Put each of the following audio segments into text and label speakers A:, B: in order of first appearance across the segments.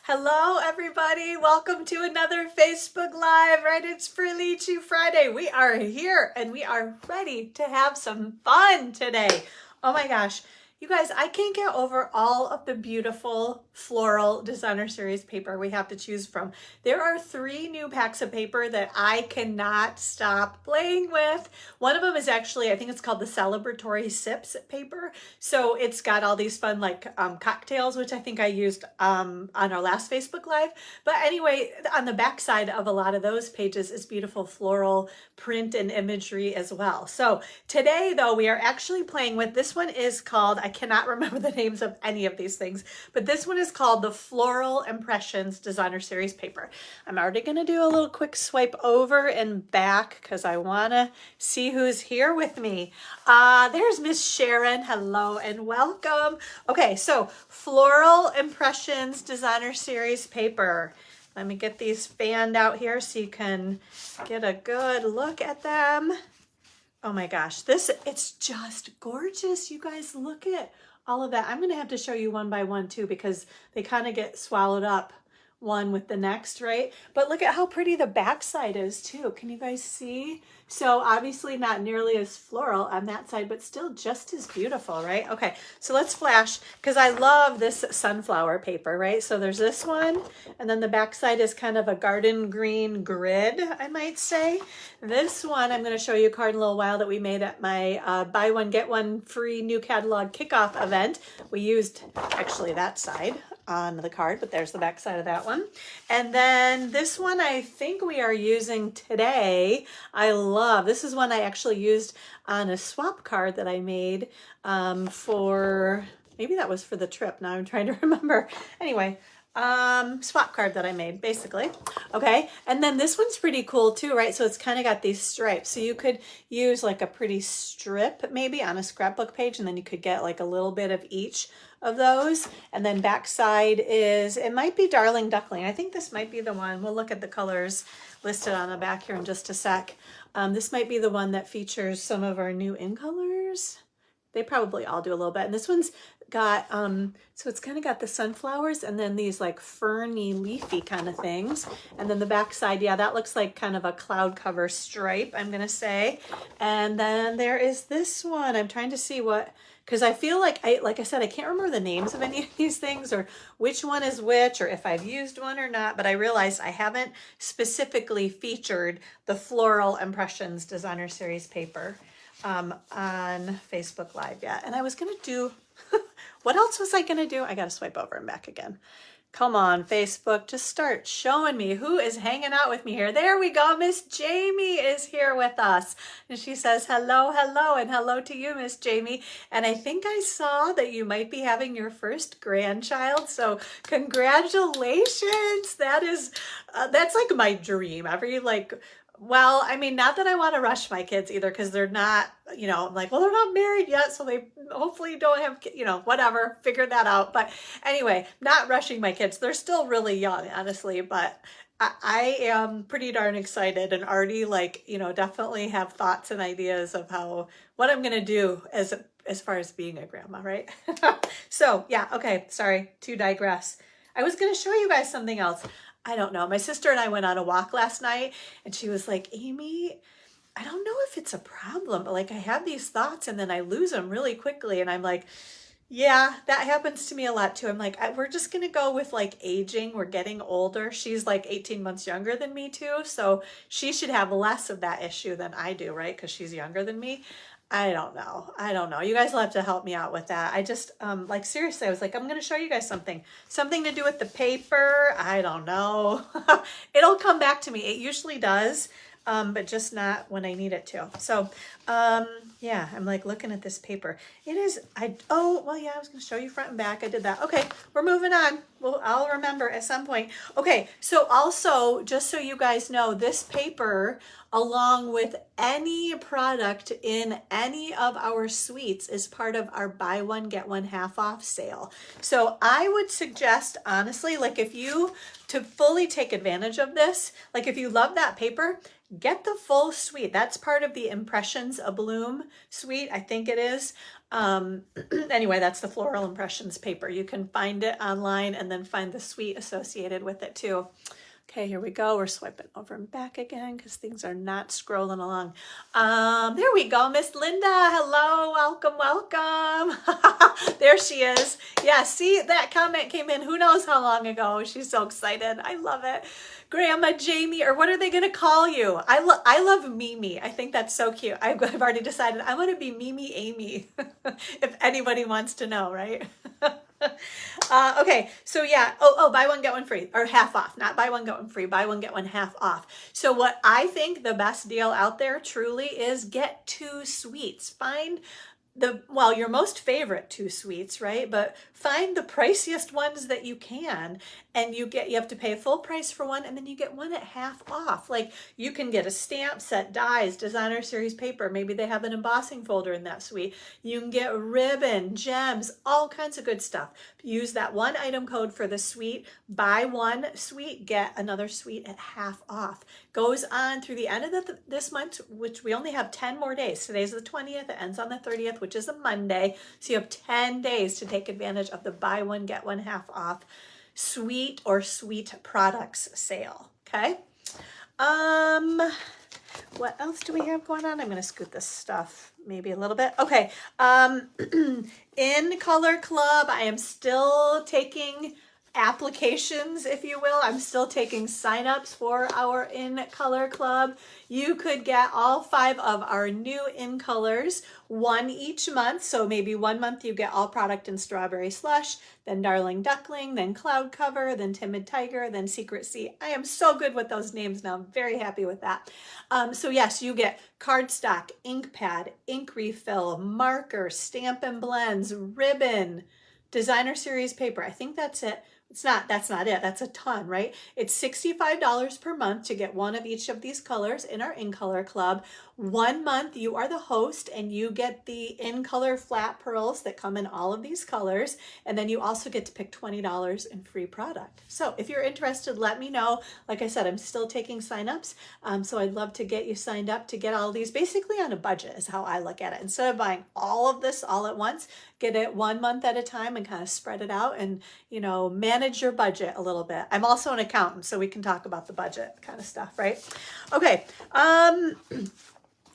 A: Hello everybody, welcome to another Facebook Live, right? It's Frillici Friday. We are here and we are ready to have some fun today. Oh my gosh, you guys, I can't get over all of the beautiful floral designer series paper we have to choose from. There are 3 new packs of paper that I cannot stop playing with. One of them is actually, I think it's called the Celebratory Sips paper. So it's got all these fun like cocktails, which I think I used on our last Facebook Live. But anyway, on the back side of a lot of those pages is beautiful floral print and imagery as well. So today though, we are actually playing with, this one is called, I cannot remember the names of any of these things, but this one is called the Floral Impressions Designer Series paper. I'm already going to do a little quick swipe over and back because I want to see who's here with me. There's Miss Sharon. Hello and welcome. Okay, so Floral Impressions Designer Series paper. Let me get these fanned out here so you can get a good look at them. Oh my gosh, it's just gorgeous. You guys, look at all of that. I'm going to have to show you one by one too because they kind of get swallowed up one with the next, right? But look at how pretty the backside is too. Can you guys see? So obviously not nearly as floral on that side, but still just as beautiful, right? Okay, so let's flash because I love this sunflower paper, right? So there's this one, and then the backside is kind of a garden green grid, I might say. This one I'm going to show you a card in a little while that we made at my buy one get one free new catalog kickoff event. We used actually that side on the card, but there's the back side of that one. And then this one I think we are using today. I love, this is one I actually used on a swap card that I made for, maybe that was for the trip. Now I'm trying to remember. Anyway, swap card that I made basically. Okay. And then this one's pretty cool too, right? So it's kind of got these stripes. So you could use like a pretty strip maybe on a scrapbook page, and then you could get like a little bit of each of those. And then backside is, it might be Darling Duckling. I think this might be the one. We'll look at the colors listed on the back here in just a sec. This might be the one that features some of our new in colors. They probably all do a little bit. And this one's got, so it's kind of got the sunflowers and then these like ferny leafy kind of things. And then the back side, yeah, that looks like kind of a cloud cover stripe, I'm going to say. And then there is this one. I'm trying to see what, because I feel like I said, I can't remember the names of any of these things or which one is which or if I've used one or not, but I realized I haven't specifically featured the Floral Impressions Designer Series paper on Facebook Live yet. And I was going to do, what else was I going to do? I got to swipe over and back again. Come on, Facebook, just start showing me who is hanging out with me here. There we go. Miss Jamie is here with us. And she says, hello, hello, and hello to you, Miss Jamie. And I think I saw that you might be having your first grandchild. So congratulations. That is, that's like my dream. Well, I mean, not that I want to rush my kids either because they're not, you know, like, well, they're not married yet. So they hopefully don't have, you know, whatever, figure that out. But anyway, not rushing my kids. They're still really young, honestly, but I am pretty darn excited and already like, you know, definitely have thoughts and ideas of what I'm going to do as far as being a grandma, right? So yeah, okay. Sorry to digress. I was going to show you guys something else. I don't know. My sister and I went on a walk last night and she was like, Amy, I don't know if it's a problem, but like I have these thoughts and then I lose them really quickly. And I'm like, yeah, that happens to me a lot too. I'm like, we're just going to go with like aging. We're getting older. She's like 18 months younger than me too. So she should have less of that issue than I do, right? Because she's younger than me. I don't know. You guys will have to help me out with that. I just, like, seriously, I was like, I'm going to show you guys something to do with the paper. I don't know. It'll come back to me. It usually does, but just not when I need it to. So, yeah, I'm like looking at this paper. It is, oh, well, yeah, I was going to show you front and back. I did that. Okay, we're moving on. Well, I'll remember at some point. Okay, so also, just so you guys know, this paper, along with any product in any of our suites, is part of our buy one, get one half off sale. So I would suggest, honestly, like to fully take advantage of this, like if you love that paper, get the full suite. That's part of the Impressions Abloom suite, I think it is. Anyway, that's the Floral Impressions paper. You can find it online and then find the suite associated with it too. Okay, here we go. We're swiping over and back again because things are not scrolling along. There we go, Miss Linda. Hello, welcome, welcome. There she is. Yeah, see, that comment came in who knows how long ago. She's so excited. I love it. Grandma Jamie, or what are they going to call you? I love Mimi. I think that's so cute. I've already decided I'm going to be Mimi Amy, if anybody wants to know, right? Okay, so yeah, buy one, get one free, or half off, not buy one, get one free, buy one, get one half off. So what I think the best deal out there truly is get 2 suites. Find your most favorite 2 suites, right? But find the priciest ones that you can, and you have to pay full price for one, and then you get one at half off. Like you can get a stamp set, dies, designer series paper. Maybe they have an embossing folder in that suite. You can get ribbon, gems, all kinds of good stuff. Use that one item code for the suite. Buy one suite, get another suite at half off. Goes on through the end of this month, which we only have 10 more days. Today's the 20th, it ends on the 30th, which is a Monday. So you have 10 days to take advantage of the buy one, get one half off suite or suite products sale. Okay. What else do we have going on? I'm going to scoot this stuff maybe a little bit. Okay. In Color Club, I am still taking applications, if you will. I'm still taking signups for our In Color Club. You could get all 5 of our new In Colors, one each month. So maybe one month you get all product in Strawberry Slush, then Darling Duckling, then Cloud Cover, then Timid Tiger, then Secret Sea. I am so good with those names now. I'm very happy with that. So yes, you get cardstock, ink pad, ink refill, marker, stamp and blends, ribbon, designer series paper. I think that's it. That's not it. That's a ton, right? It's $65 per month to get one of each of these colors in our In Color Club. 1 month, you are the host and you get the In Color flat pearls that come in all of these colors. And then you also get to pick $20 in free product. So if you're interested, let me know. Like I said, I'm still taking signups. So I'd love to get you signed up to get all these basically on a budget is how I look at it. Instead of buying all of this all at once, get it 1 month at a time and kind of spread it out and, you know, manage your budget a little bit. I'm also an accountant, so we can talk about the budget kind of stuff, right? Okay.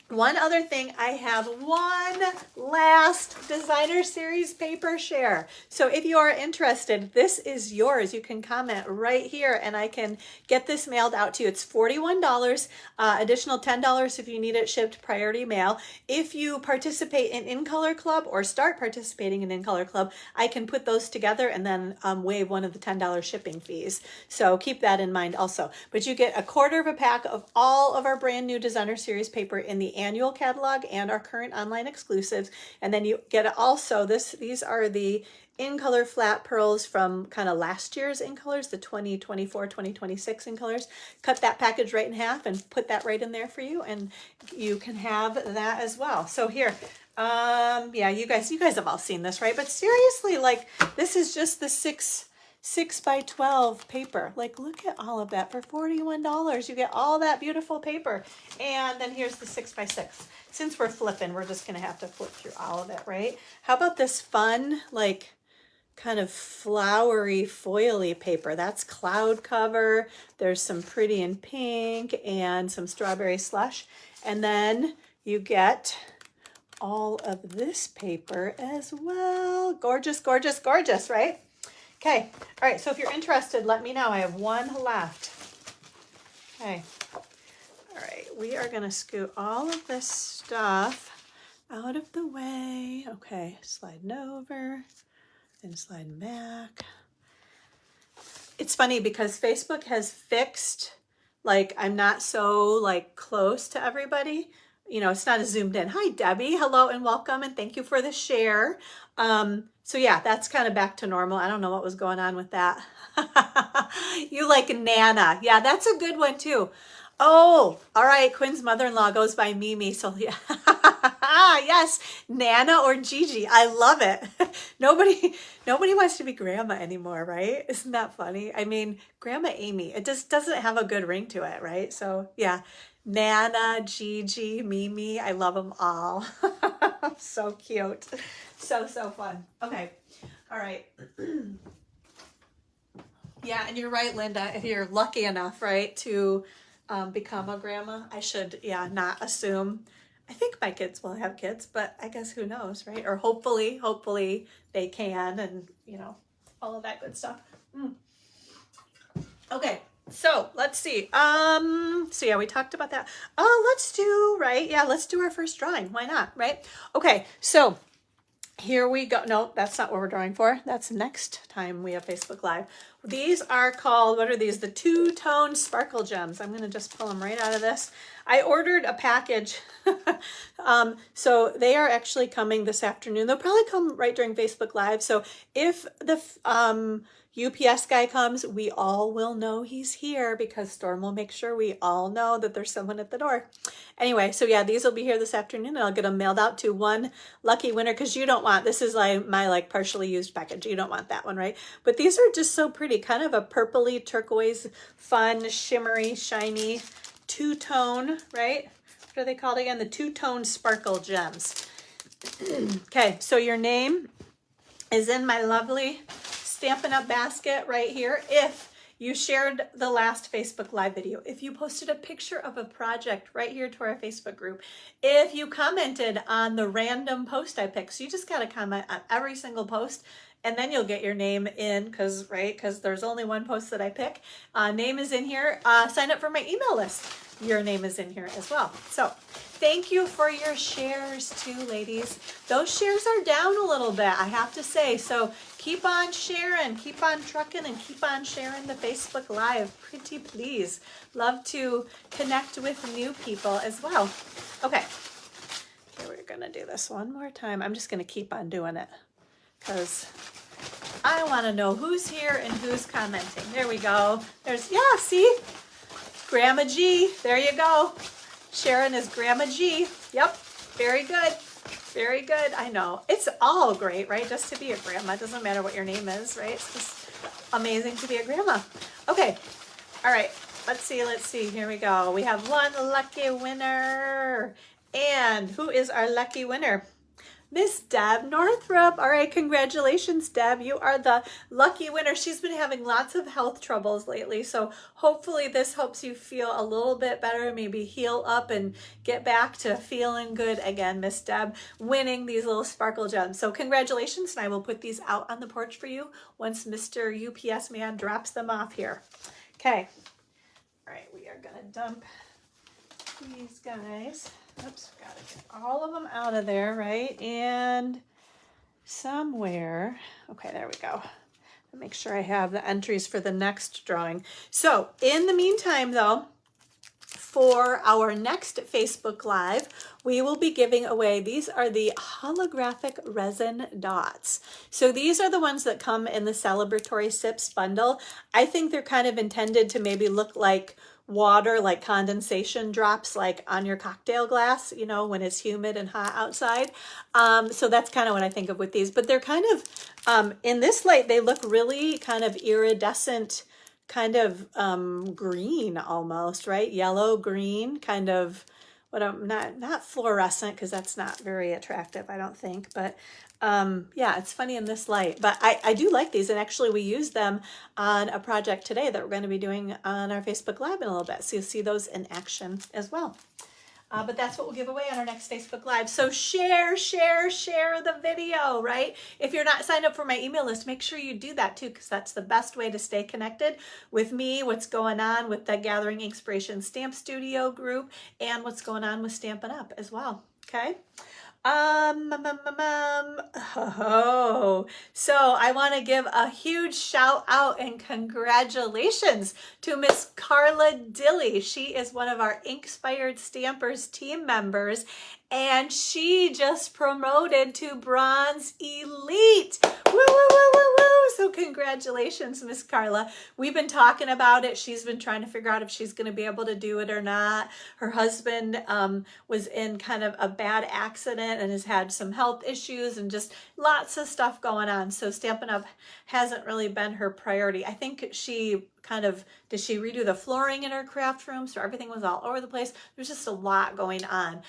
A: One other thing, I have one last designer series paper share. So if you are interested, this is yours. You can comment right here and I can get this mailed out to you. It's $41, additional $10 if you need it shipped priority mail. If you participate in Color Club or start participating in Color Club, I can put those together and then waive one of the $10 shipping fees. So keep that in mind also. But you get a quarter of a pack of all of our brand new designer series paper in the annual catalog and our current online exclusives. And then you get also these are the In Color flat pearls from kind of last year's In Colors, the 2024, 2026 In Colors. Cut that package right in half and put that right in there for you. And you can have that as well. So here, yeah, you guys have all seen this, right? But seriously, like this is just the 6 by 12 paper. Like, look at all of that for $41. You get all that beautiful paper. And then here's the 6 by 6. Since we're flipping, we're just going to have to flip through all of it, right? How about this fun, like, kind of flowery, foily paper? That's Cloud Cover. There's some pretty in pink and some Strawberry Slush. And then you get all of this paper as well. Gorgeous, gorgeous, gorgeous, right? Okay, all right, so if you're interested, let me know. I have one left. Okay, all right, we are gonna scoot all of this stuff out of the way. Okay, sliding over, then sliding back. It's funny because Facebook has fixed, like, I'm not so, like, close to everybody. You know, it's not as zoomed in. Hi, Debbie. Hello and welcome, and thank you for the share. So yeah, that's kind of back to normal. I don't know what was going on with that. You like Nana. Yeah, that's a good one too. Oh, all right. Quinn's mother-in-law goes by Mimi. So yeah. Yes, Nana or Gigi. I love it. Nobody wants to be grandma anymore, right? Isn't that funny? I mean, Grandma Amy, it just doesn't have a good ring to it, right? So yeah, Nana, Gigi, Mimi, I love them all. So cute. So fun. Okay. All right. Yeah, and you're right, Linda. If you're lucky enough, right, to become a grandma, I should, yeah, not assume. I think my kids will have kids, but I guess who knows, right? Or hopefully they can, and you know, all of that good stuff. Okay, so let's see. So yeah, we talked about that. Oh, let's do our first drawing. Why not, right? Okay, so here we go. No, that's not what we're drawing for. That's next time we have Facebook Live. These are called, what are these? The two-tone sparkle gems. I'm going to just pull them right out of this. I ordered a package. So they are actually coming this afternoon. They'll probably come right during Facebook Live. So if the UPS guy comes, we all will know he's here because Storm will make sure we all know that there's someone at the door. Anyway, so yeah, these will be here this afternoon, and I'll get them mailed out to one lucky winner, because you don't want, this is like my like partially used package. You don't want that one, right? But these are just so pretty, kind of a purpley turquoise, fun, shimmery, shiny two-tone, right? What are they called again? The two-tone sparkle gems. Okay, so your name is in my lovely Stampin' Up basket right here. If you shared the last Facebook Live video, if you posted a picture of a project right here to our Facebook group, if you commented on the random post I picked, so you just got to comment on every single post, and then you'll get your name in, because there's only one post that I pick. Name is in here. Sign up for my email list. Your name is in here as well. So thank you for your shares too, ladies. Those shares are down a little bit, I have to say. So keep on sharing, keep on trucking, and keep on sharing the Facebook Live. Pretty please. Love to connect with new people as well. Okay, here we're gonna do this one more time. I'm just gonna keep on doing it because I want to know who's here and who's commenting. There we go. There's, yeah, see? Grandma G. There you go. Sharon is Grandma G. Yep. Very good. Very good. I know. It's all great, right? Just to be a grandma. It doesn't matter what your name is, right? It's just amazing to be a grandma. Okay. All right. Let's see. Here we go. We have one lucky winner. And who is our lucky winner? Miss Deb Northrup. All right, congratulations, Deb. You are the lucky winner. She's been having lots of health troubles lately, so hopefully this helps you feel a little bit better, maybe heal up and get back to feeling good again, Miss Deb, winning these little sparkle gems. So congratulations, and I will put these out on the porch for you once Mr. UPS man drops them off here. Okay. All right, we are going to dump these guys. Oops, gotta get all of them out of there, right? And somewhere, okay, there we go. Make sure I have the entries for the next drawing. So in the meantime, though, for our next Facebook Live, we will be giving away, these are the holographic resin dots. So these are the ones that come in the celebratory sips bundle. I think they're kind of intended to maybe look like water, like condensation drops, like on your cocktail glass, you know, when it's humid and hot outside. So that's kind of what I think of with these, but they're kind of, in this light, they look really kind of iridescent, kind of green almost, right? Yellow, green, kind of, what I'm not fluorescent, because that's not very attractive, I don't think, but yeah, it's funny in this light, but I do like these, and actually we use them on a project today that we're going to be doing on our Facebook Live in a little bit, so you'll see those in action as well. But that's what we'll give away on our next Facebook Live. So share the video, right? If you're not signed up for my email list, make sure you do that too, because that's the best way to stay connected with me, what's going on with the Gathering Inspiration Stamp Studio group, and what's going on with Stampin' Up as well, okay? So I want to give a huge shout out and congratulations to Miss Carla Dilly. She is one of our Inkspired Stampers team members, and she just promoted to Bronze Elite. Woo, woo, woo, woo, woo. So congratulations, Miss Carla. We've been talking about it. She's been trying to figure out if she's going to be able to do it or not. Her husband was in kind of a bad accident and has had some health issues and just lots of stuff going on. So Stampin' Up! Hasn't really been her priority. I think she did she redo the flooring in her craft room? So everything was all over the place. There's just a lot going on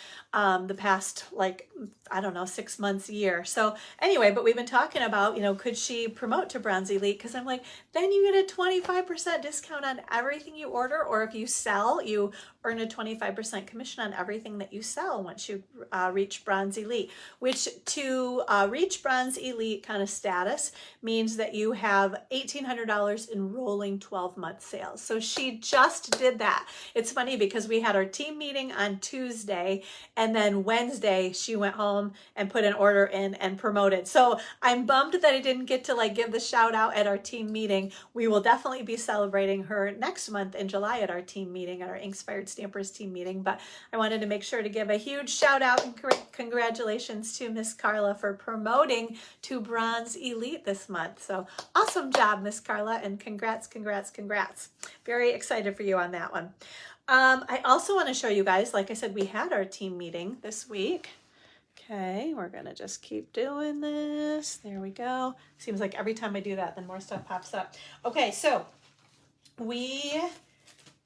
A: the past, like, I don't know, 6 months, a year. So anyway, but we've been talking about, could she promote to Bronze Elite? Because I'm like, then you get a 25% discount on everything you order, or if you sell, you earn a 25% commission on everything that you sell once you reach Bronze Elite, which to reach Bronze Elite kind of status means that you have $1,800 in rolling 12-month sales. So she just did that. It's funny because we had our team meeting on Tuesday, and then Wednesday she went home and put an order in and promoted. So I'm bummed that I didn't get to give the shout out at our team meeting. We will definitely be celebrating her next month in July at our team meeting, at our Inspired Stampers team meeting. But I wanted to make sure to give a huge shout out and congratulations to Miss Carla for promoting to Bronze Elite this month. So awesome job, Miss Carla, and congrats, congrats, congrats. Very excited for you on that one. I also want to show you guys, like I said, we had our team meeting this week. Okay, we're going to just keep doing this. There we go. Seems like every time I do that, then more stuff pops up. Okay, so we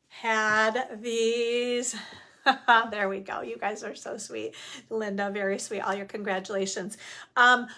A: had these. There we go. You guys are so sweet. Linda, very sweet. All your congratulations.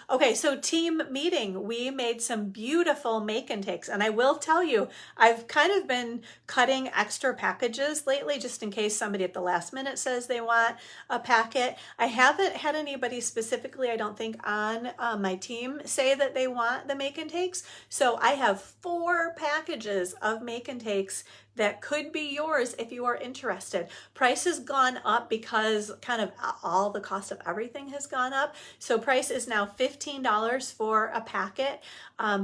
A: Okay, so team meeting. We made some beautiful make and takes. And I will tell you, I've kind of been cutting extra packages lately just in case somebody at the last minute says they want a packet. I haven't had anybody specifically, I don't think, on my team say that they want the make and takes. So I have 4 packages of make and takes that could be yours if you are interested. Price has gone up because kind of all the cost of everything has gone up. So price is now $15 for a packet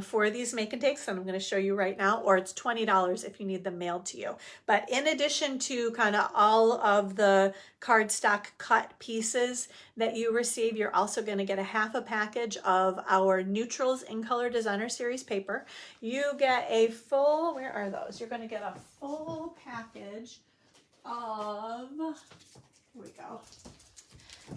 A: for these make and takes, and I'm going to show you right now, or it's $20 if you need them mailed to you. But in addition to kind of all of the cardstock cut pieces that you receive, you're also going to get a half a package of our Neutrals in Color Designer Series paper. You get a full, where are those? You're going to get a full package of, here we go.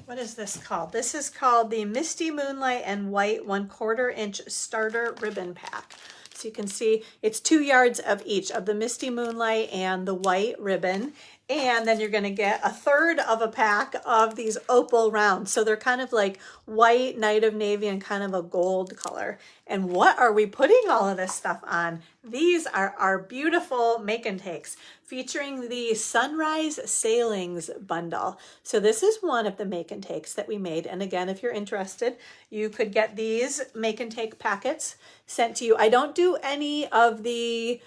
A: What is this called? This is called the Misty Moonlight and White 1/4 inch starter ribbon pack. So you can see it's 2 yards of each of the Misty Moonlight and the white ribbon. And then you're going to get a third of a pack of these opal rounds. So they're kind of like white, night of navy, and kind of a gold color. And what are we putting all of this stuff on? These are our beautiful make and takes featuring the Sunrise Sailings bundle. So this is one of the make and takes that we made. And again, if you're interested, you could get these make and take packets sent to you. I don't do any of the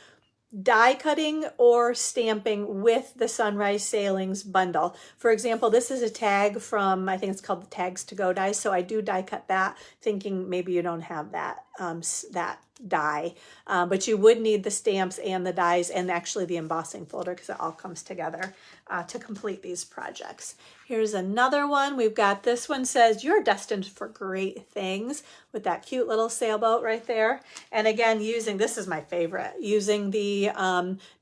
A: die cutting or stamping with the Sunrise Sailings bundle. For example, this is a tag from, I think it's called the Tags to Go dies. So I do die cut that, thinking maybe you don't have that die, but you would need the stamps and the dies and actually the embossing folder because it all comes together to complete these projects. Here's another one. We've got this one says, "You're destined for great things," with that cute little sailboat right there. And again, using, this is my favorite, using the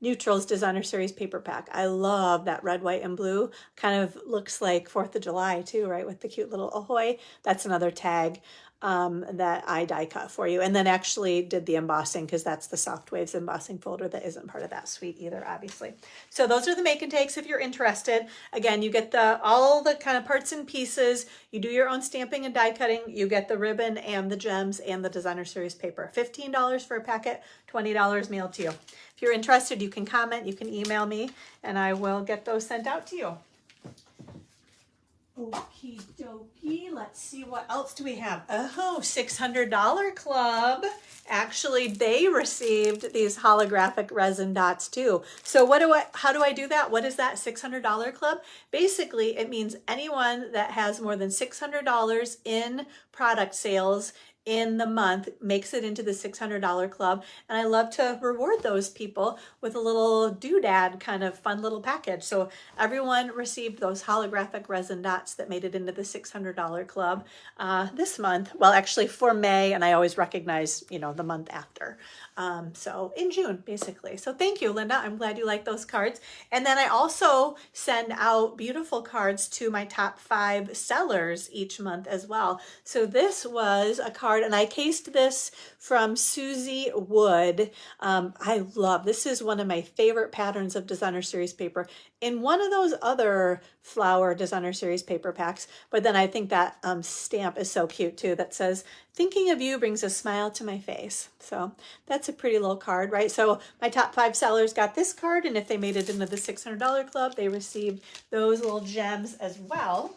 A: Neutrals Designer Series paper pack. I love that red, white, and blue. Kind of looks like 4th of July too, right? With the cute little ahoy. That's another tag that I die cut for you, and then actually did the embossing because that's the Soft Waves embossing folder that isn't part of that suite either, obviously. So those are the make and takes if you're interested. Again, you get all the kind of parts and pieces. You do your own stamping and die cutting. You get the ribbon and the gems and the Designer Series paper. $15 for a packet, $20 mailed to you. If you're interested, you can comment, you can email me, and I will get those sent out to you. Okie dokie, let's see what else do we have. Oh, $600 Club. Actually, they received these holographic resin dots too. So how do I do that? What is that $600 Club? Basically, it means anyone that has more than $600 in product sales in the month makes it into the $600 club. And I love to reward those people with a little doodad kind of fun little package. So everyone received those holographic resin dots that made it into the $600 club this month. Well, actually for May, and I always recognize, you know, the month after. So in June, basically. So thank you, Linda. I'm glad you like those cards. And then I also send out beautiful cards to my top 5 sellers each month as well. So this was a card, and I cased this from Susie Wood. I love, this is one of my favorite patterns of designer series paper in one of those other flower designer series paper packs. But then I think that stamp is so cute too, that says, "Thinking of you brings a smile to my face." So that's a pretty little card, right? So my top 5 sellers got this card, and if they made it into the $600 club, they received those little gems as well.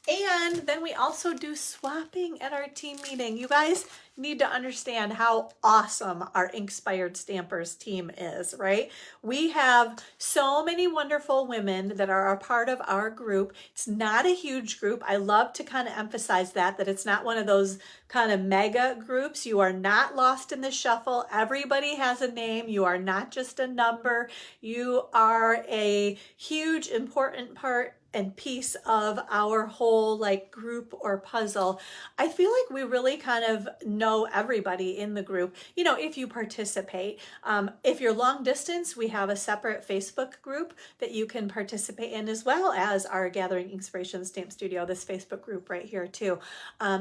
A: And then we also do swapping at our team meeting. You guys need to understand how awesome our Inkspired Stampers team is, right? We have so many wonderful women that are a part of our group. It's not a huge group. I love to kind of emphasize that it's not one of those kind of mega groups. You are not lost in the shuffle. Everybody has a name. You are not just a number. You are a huge, important part and piece of our whole like group or puzzle. I feel like we really kind of know everybody in the group, you know, if you participate. If you're long distance, we have a separate Facebook group that you can participate in, as well as our Gathering Inspiration Stamp Studio, this Facebook group right here too.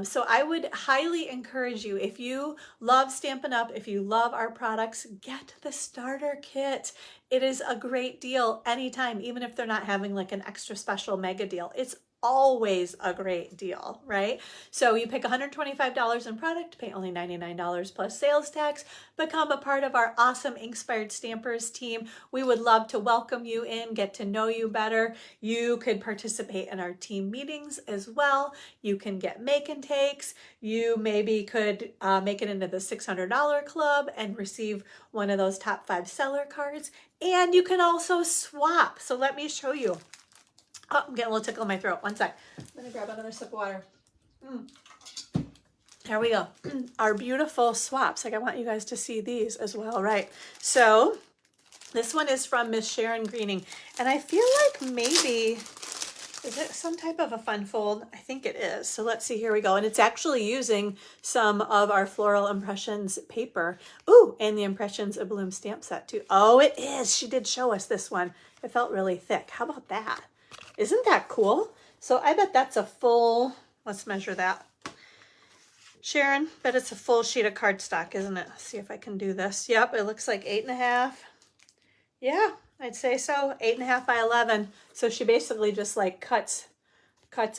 A: So I would highly encourage you, if you love Stampin' Up, if you love our products, get the starter kit. It is a great deal anytime, even if they're not having like an extra special mega deal. It's always a great deal, right? So you pick $125 in product, pay only $99 plus sales tax, become a part of our awesome Inkspired Stampers team. We would love to welcome you in, get to know you better. You could participate in our team meetings as well. You can get make and takes. You maybe could make it into the $600 club and receive one of those top 5 seller cards. And you can also swap. So let me show you. Oh, I'm getting a little tickle in my throat. One sec. I'm going to grab another sip of water. There we go. Our beautiful swaps. Like, I want you guys to see these as well, right? So this one is from Miss Sharon Greening. And I feel like maybe, is it some type of a fun fold? I think it is. So let's see, here we go. And it's actually using some of our Floral Impressions paper. Ooh, and the Impressions Abloom stamp set too. Oh, it is. She did show us this one. It felt really thick. How about that? Isn't that cool? So I bet that's a full, let's measure that. Sharon, bet it's a full sheet of cardstock, isn't it? Let's see if I can do this. Yep, it looks like 8.5. Yeah, I'd say so. 8.5 by 11. So she basically just like cuts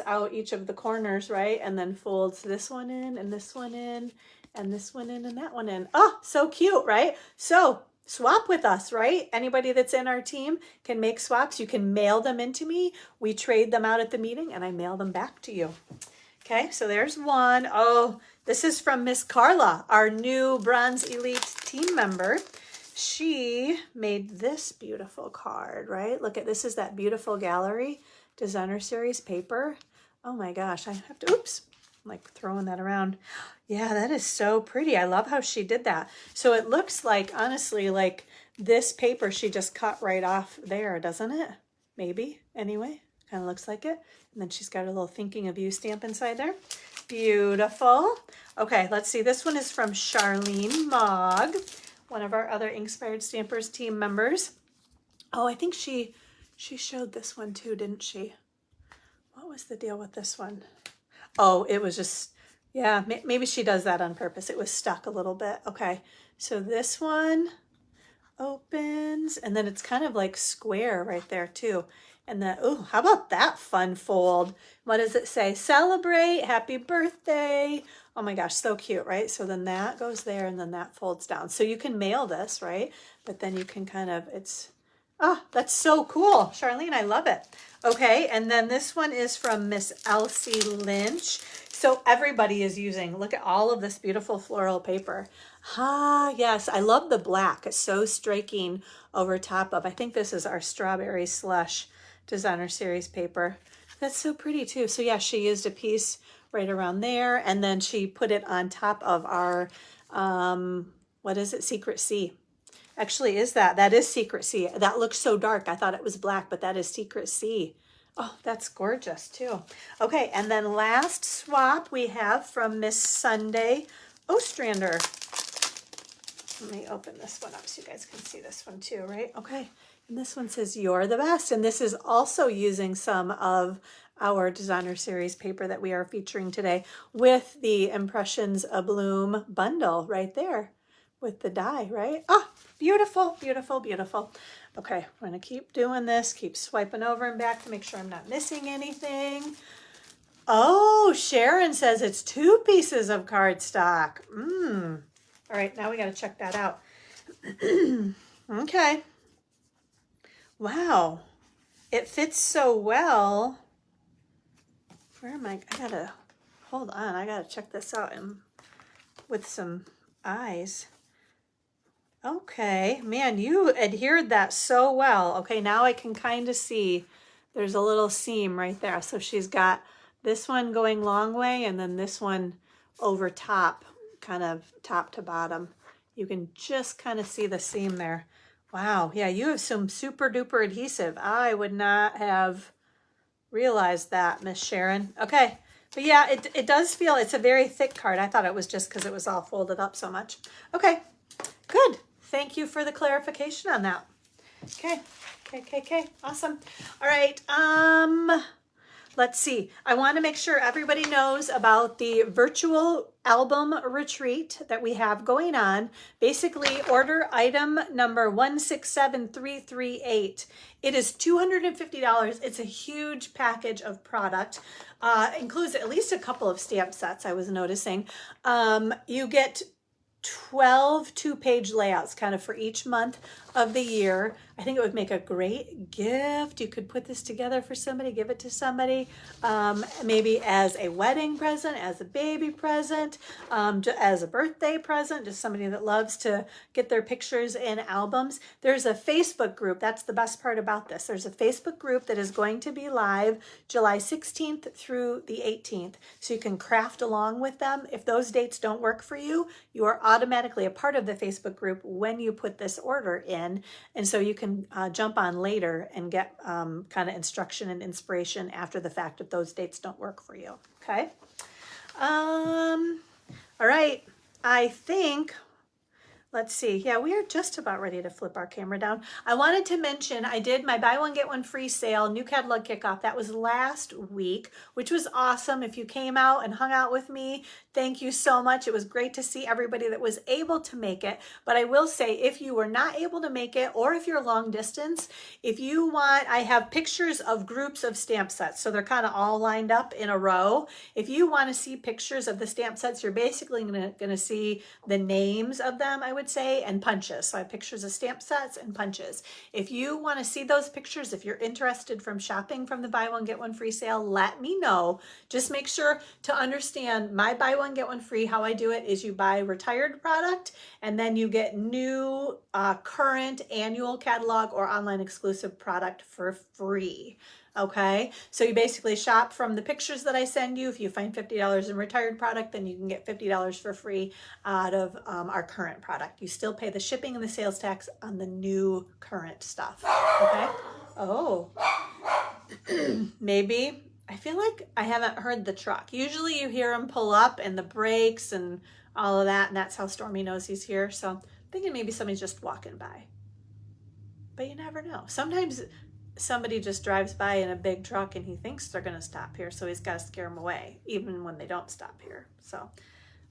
A: out each of the corners, right? And then folds this one in and this one in and this one in and that one in. Oh, so cute, right? So swap with us, right? Anybody that's in our team can make swaps. You can mail them into me. We trade them out at the meeting and I mail them back to you. Okay, so there's one. Oh, this is from Miss Carla, our new Bronze Elite team member. She made this beautiful card, right? Look at this, is that beautiful gallery designer series paper. Oh my gosh, I have to, oops, I'm like throwing that around. Yeah, that is so pretty. I love how she did that. So it looks like, honestly, like this paper she just cut right off there, doesn't it? Maybe, anyway, kind of looks like it. And then she's got a little thinking of you stamp inside there. Beautiful. Okay, let's see. This one is from Charlene Mogg, one of our other Inkspired Stampers team members. Oh, I think she showed this one too, didn't she? What was the deal with this one? Oh, it was just, yeah, maybe she does that on purpose. It was stuck a little bit. Okay, so this one opens, and then it's kind of like square right there too. And then, oh, how about that fun fold? What does it say? Celebrate, happy birthday. Oh my gosh, so cute, right? So then that goes there and then that folds down. So you can mail this, right? But then you can kind of, it's, oh, that's so cool. Charlene, I love it. Okay, and then this one is from Miss Elsie Lynch. So everybody is using, look at all of this beautiful floral paper. Ah, yes, I love the black. It's so striking over top of, I think this is our Strawberry Slush designer series paper. That's so pretty too. So yeah, she used a piece right around there. And then she put it on top of our, what is it? Secret Sea. Actually, that is Secret Sea. That looks so dark. I thought it was black, but that is Secret Sea. Oh, that's gorgeous too. Okay, and then last swap we have from Miss Sunday Ostrander. Let me open this one up so you guys can see this one too, right? Okay, and this one says, "You're the best." And this is also using some of our designer series paper that we are featuring today with the Impressions Abloom bundle right there with the die, right? Oh, beautiful, beautiful, beautiful. Okay, we're gonna keep doing this, keep swiping over and back to make sure I'm not missing anything. Oh, Sharon says it's 2 pieces of cardstock. All right, now we gotta check that out. Okay. Wow, it fits so well. Where am I? I gotta, hold on, I gotta check this out and with some eyes. Okay, man, you adhered that so well. Okay, now I can kind of see there's a little seam right there. So she's got this one going long way and then this one over top, kind of top to bottom. You can just kind of see the seam there. Wow, yeah, you have some super duper adhesive. I would not have realized that, Miss Sharon. Okay, but yeah, it does feel, it's a very thick card. I thought it was just because it was all folded up so much. Okay, good. Thank you for the clarification on that. Okay, awesome. All right, let's see. I want to make sure everybody knows about the virtual album retreat that we have going on. Basically, order item number 167338. It is $250. It's a huge package of product. Includes at least a couple of stamp sets, I was noticing. You get 12 2-page layouts kind of for each month of the year. I think it would make a great gift. You could put this together for somebody, give it to somebody, maybe as a wedding present, as a baby present, as a birthday present, just somebody that loves to get their pictures in albums. There's a Facebook group. That's the best part about this. There's a Facebook group that is going to be live July 16th through the 18th. So you can craft along with them. If those dates don't work for you, you are automatically a part of the Facebook group when you put this order in. And so you can jump on later and get kind of instruction and inspiration after the fact if those dates don't work for you. Okay. All right. I think, let's see. Yeah, we are just about ready to flip our camera down. I wanted to mention I did my buy one, get one free sale, new catalog kickoff. That was last week, which was awesome. If you came out and hung out with me, thank you so much. It was great to see everybody that was able to make it. But I will say, if you were not able to make it, or if you're long distance, if you want, I have pictures of groups of stamp sets. So they're kind of all lined up in a row. If you want to see pictures of the stamp sets, you're basically going to see the names of them, I would say, and punches. So I have pictures of stamp sets and punches. If you want to see those pictures, if you're interested from shopping from the buy one, get one free sale, let me know. Just make sure to understand my buy one, get one free. How I do it is you buy retired product and then you get new current annual catalog or online exclusive product for free. Okay, so you basically shop from the pictures that I send you. If you find $50 in retired product, then you can get $50 for free out of our current product. You still pay the shipping and the sales tax on the new current stuff. Okay. Oh, maybe. I feel like I haven't heard the truck. Usually you hear him pull up and the brakes and all of that, and that's how Stormy knows he's here. So I'm thinking maybe somebody's just walking by. But you never know. Sometimes somebody just drives by in a big truck and he thinks they're going to stop here, so he's got to scare them away, even when they don't stop here. So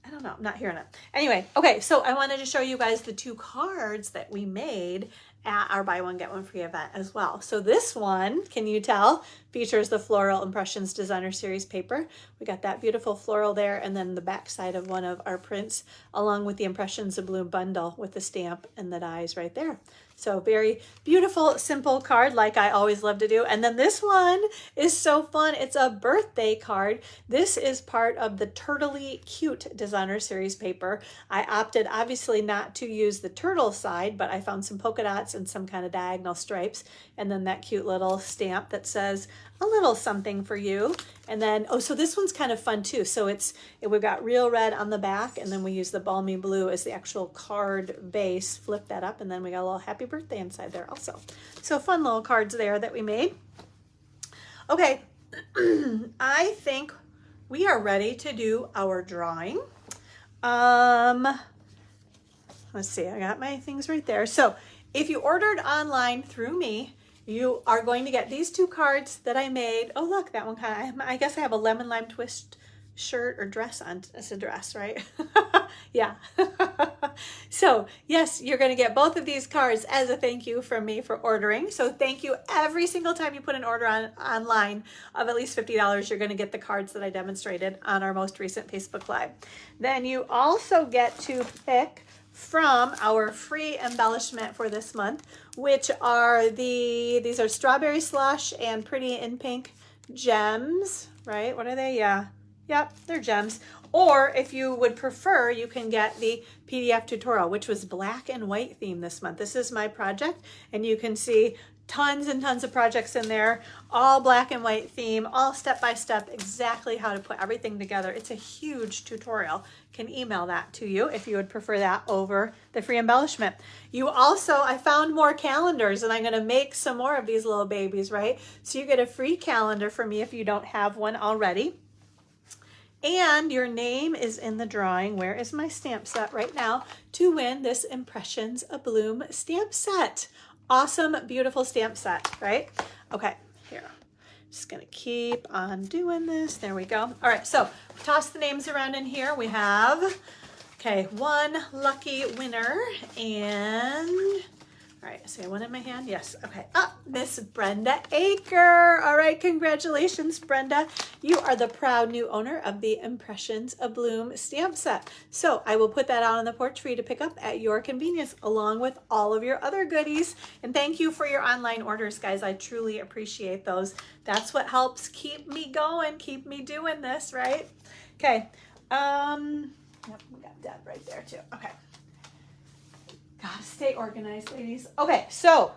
A: I don't know. I'm not hearing it. Anyway, okay, so I wanted to show you guys the 2 cards that we made at our buy one, get one free event as well. So this one, can you tell, features the Floral Impressions Designer Series paper. We got that beautiful floral there, and then the back side of one of our prints, along with the Impressions Abloom bundle with the stamp and the dies right there. So very beautiful, simple card like I always love to do. And then this one is so fun. It's a birthday card. This is part of the Turtley Cute Designer Series paper. I opted obviously not to use the turtle side, but I found some polka dots and some kind of diagonal stripes. And then that cute little stamp that says a little something for you. And then, oh, so this one's kind of fun too. So we've got real red on the back, and then we use the balmy blue as the actual card base. Flip that up, and then we got a little happy birthday inside there also. So fun little cards there that we made. Okay, I think we are ready to do our drawing. Let's see, I got my things right there. So if you ordered online through me, you are going to get these 2 cards that I made. Oh, look, that one kind of, I guess I have a lemon lime twist shirt or dress on. It's a dress, right? Yeah. So yes, you're going to get both of these cards as a thank you from me for ordering. So thank you. Every single time you put an order online of at least $50, you're going to get the cards that I demonstrated on our most recent Facebook Live. Then you also get to pick from our free embellishment for this month, which are these are strawberry slush and pretty in pink gems, right? What are they? Yeah. Yep, they're gems. Or if you would prefer, you can get the PDF tutorial, which was black and white theme this month. This is my project, and you can see tons and tons of projects in there, all black and white theme, all step-by-step, exactly how to put everything together. It's a huge tutorial. Can email that to you if you would prefer that over the free embellishment. You also, I found more calendars, and I'm going to make some more of these little babies, right? So you get a free calendar from me if you don't have one already. And your name is in the drawing. Where is my stamp set right now? To win this Impressions Abloom stamp set. Awesome, beautiful stamp set, right? Okay, here. Just gonna keep on doing this. There we go. All right, so toss the names around in here. We have, okay, 1 lucky winner, and all right, so I have one in my hand. Yes, okay. Miss Brenda Aker. All right, congratulations, Brenda. You are the proud new owner of the Impressions Abloom stamp set. So I will put that out on the porch for you to pick up at your convenience, along with all of your other goodies. And thank you for your online orders, guys. I truly appreciate those. That's what helps keep me going, keep me doing this, right? Okay. Yep, we got Deb right there too. Okay. Gotta stay organized, ladies. Okay, so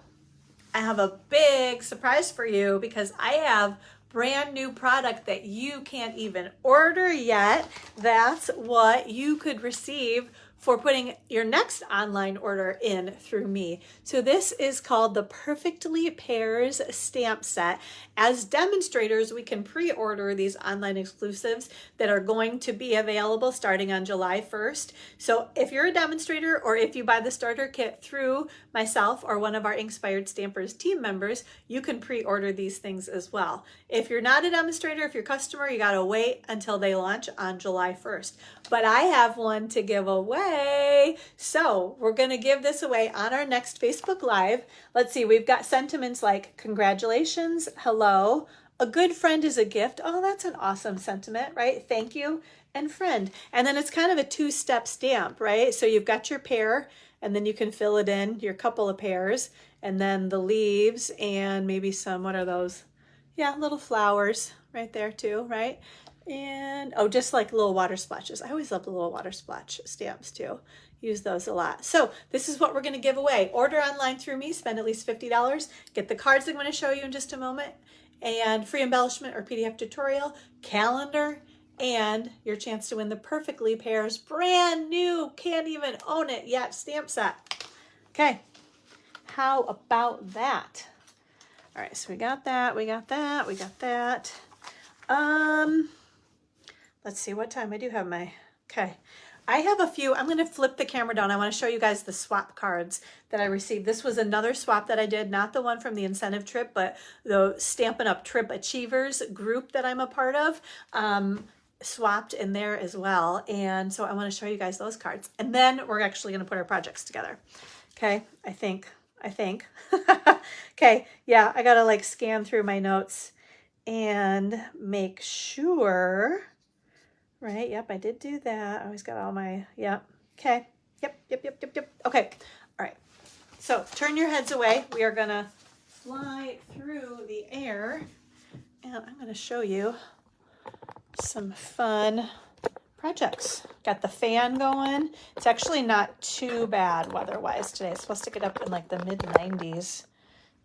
A: I have a big surprise for you because I have brand new product that you can't even order yet. That's what you could receive for putting your next online order in through me. So this is called the Perfectly Pairs stamp set. As demonstrators, we can pre-order these online exclusives that are going to be available starting on July 1st. So if you're a demonstrator, or if you buy the starter kit through myself or one of our Inspired Stampers team members, you can pre-order these things as well. If you're not a demonstrator, if you're a customer, you gotta wait until they launch on July 1st. But I have one to give away. So we're gonna give this away on our next Facebook Live. Let's see, we've got sentiments like congratulations, hello, a good friend is a gift. Oh, that's an awesome sentiment, right? Thank you, and friend. And then it's kind of a 2-step stamp, right? So you've got your pair, and then you can fill it in, your couple of pairs, and then the leaves, and maybe some, what are those? Yeah, little flowers right there too, right? And, oh, just like little water splashes. I always love the little water splash stamps too. Use those a lot. So this is what we're going to give away. Order online through me, spend at least $50, get the cards I'm going to show you in just a moment, and free embellishment or PDF tutorial, calendar, and your chance to win the Perfectly Pairs brand new, can't even own it yet, stamp set. Okay, how about that? All right, so we got that, we got that, we got that. Let's see what time I do have my, okay. I have a few, I'm gonna flip the camera down. I wanna show you guys the swap cards that I received. This was another swap that I did, not the one from the incentive trip, but the Stampin' Up! Trip Achievers group that I'm a part of, swapped in there as well. And so I wanna show you guys those cards. And then we're actually gonna put our projects together. Okay, I think. Okay, yeah, I gotta like scan through my notes and make sure, right? Yep, I did do that. I always got all my, yep. Okay, yep. Okay, all right. So turn your heads away. We are gonna fly through the air, and I'm gonna show you some fun projects. Got the fan going. It's actually not too bad weather-wise today. It's supposed to get up in like the mid-90s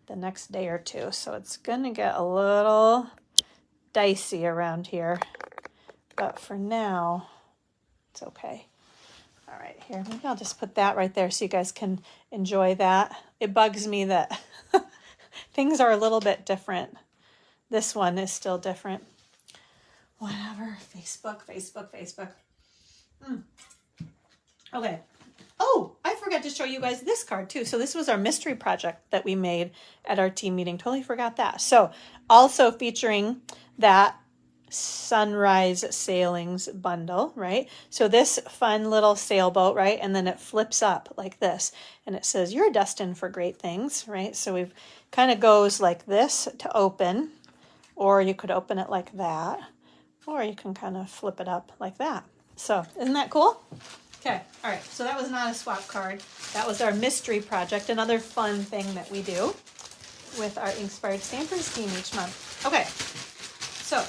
A: the next day or two. So it's going to get a little dicey around here. But for now, it's okay. All right, here, maybe I'll just put that right there so you guys can enjoy that. It bugs me that things are a little bit different. This one is still different. Whatever, Facebook. Okay. Oh, I forgot to show you guys this card too. So this was our mystery project that we made at our team meeting. Totally forgot that. So also featuring that Sunrise Sailings bundle, right? So this fun little sailboat, right? And then it flips up like this and it says, you're destined for great things, right? So we've kind of goes like this to open, or you could open it like that, or you can kind of flip it up like that. So isn't that cool? Okay, all right, so that was not a swap card. That was our mystery project, another fun thing that we do with our Inspired Stampers team each month. Okay, so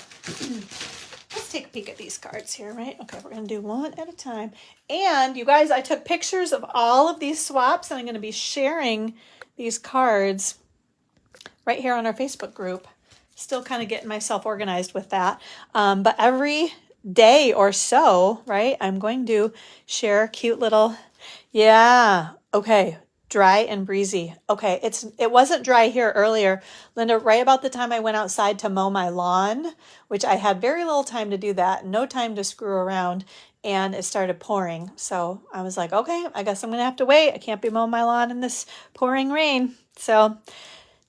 A: let's take a peek at these cards here, right? Okay, we're gonna do one at a time. And you guys, I took pictures of all of these swaps and I'm gonna be sharing these cards right here on our Facebook group. Still kind of getting myself organized with that. But every day or so, right, I'm going to share a cute little, yeah, okay, dry and breezy. Okay, it wasn't dry here earlier, Linda, right about the time I went outside to mow my lawn, which I had very little time to do that, no time to screw around, and it started pouring. So I was like, okay, I guess I'm gonna have to wait. I can't be mowing my lawn in this pouring rain. So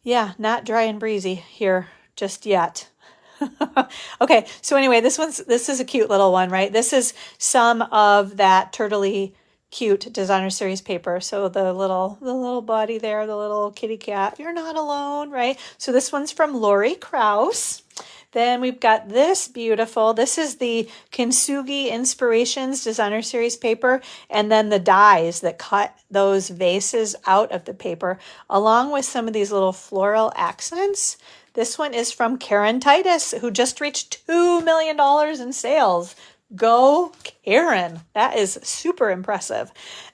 A: yeah, not dry and breezy here just yet. Okay, so anyway, this is a cute little one, right? This is some of that turtley cute designer series paper. So the little body there, the little kitty cat, you're not alone, right? So this one's from Lori Krause. Then we've got this beautiful, this is the Kintsugi Inspirations designer series paper, and then the dies that cut those vases out of the paper, along with some of these little floral accents. This one is from Karen Titus, who just reached $2 million in sales. Go Karen. That is super impressive.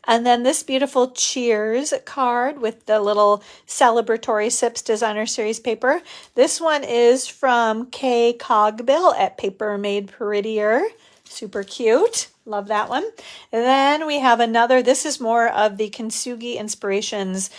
A: And then this beautiful Cheers card with the little celebratory sips designer series paper. This one is from Kay Cogbill at Paper Made Prettier. Super cute. Love that one. And then we have another, this is more of the Kintsugi Inspirations,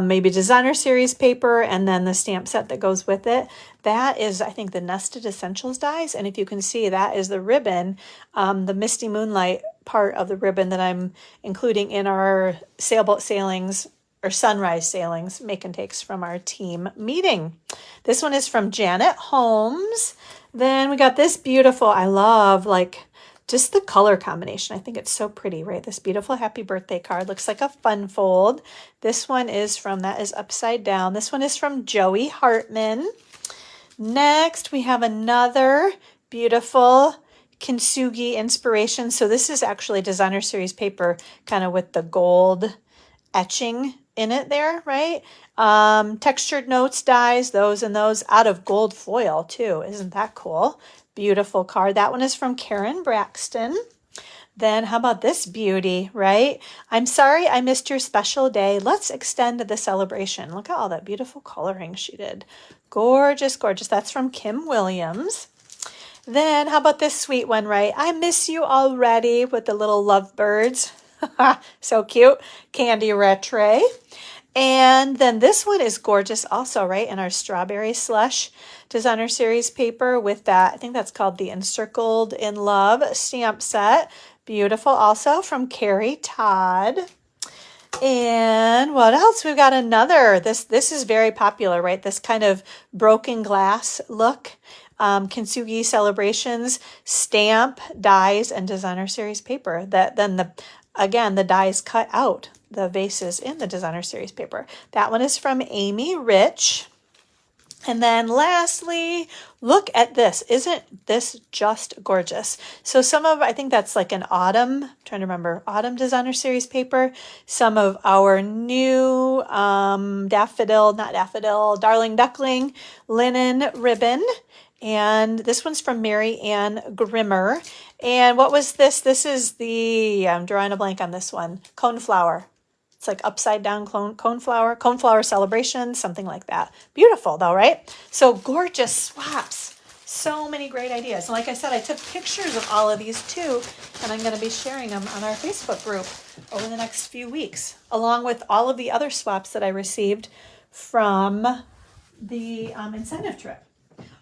A: maybe designer series paper, and then the stamp set that goes with it. That is, I think, the Nested Essentials dies. And if you can see, that is the ribbon, the Misty Moonlight part of the ribbon that I'm including in our sailboat sailings or sunrise sailings make and takes from our team meeting. This one is from Janet Holmes. Then we got this beautiful, I love like just the color combination. I think it's so pretty, right? This beautiful happy birthday card looks like a fun fold. This one is from, that is upside down. This one is from Joey Hartman. Next, we have another beautiful Kintsugi Inspiration. So this is actually designer series paper, kind of with the gold etching in it there, right? Textured notes dies, those and those, out of gold foil too. Isn't that cool? Beautiful card. That one is from Karen Braxton. Then how about this beauty, right? I'm sorry I missed your special day. Let's extend the celebration. Look at all that beautiful coloring she did. Gorgeous, gorgeous. That's from Kim Williams. Then how about this sweet one, right? I miss you already with the little lovebirds. So cute. Candy Rattray. And then this one is gorgeous also, right? In our Strawberry Slush designer series paper with that, I think that's called the Encircled in Love stamp set. Beautiful also from Carrie Todd. And what else? We've got another. This is very popular, right? This kind of broken glass look. Kintsugi Celebrations stamp, dies, and designer series paper. That then again the dies cut out the vases in the designer series paper. That one is from Amy Rich. And then lastly, look at this. Isn't this just gorgeous? So some of, I think that's like an autumn, I'm trying to remember, autumn designer series paper. Some of our new Darling Duckling linen ribbon. And this one's from Mary Ann Grimmer. And what was this? This is the, I'm drawing a blank on this one, Coneflower. It's like upside down coneflower celebration, something like that. Beautiful though, right? So gorgeous swaps. So many great ideas. And like I said, I took pictures of all of these too, and I'm going to be sharing them on our Facebook group over the next few weeks, along with all of the other swaps that I received from the incentive trip.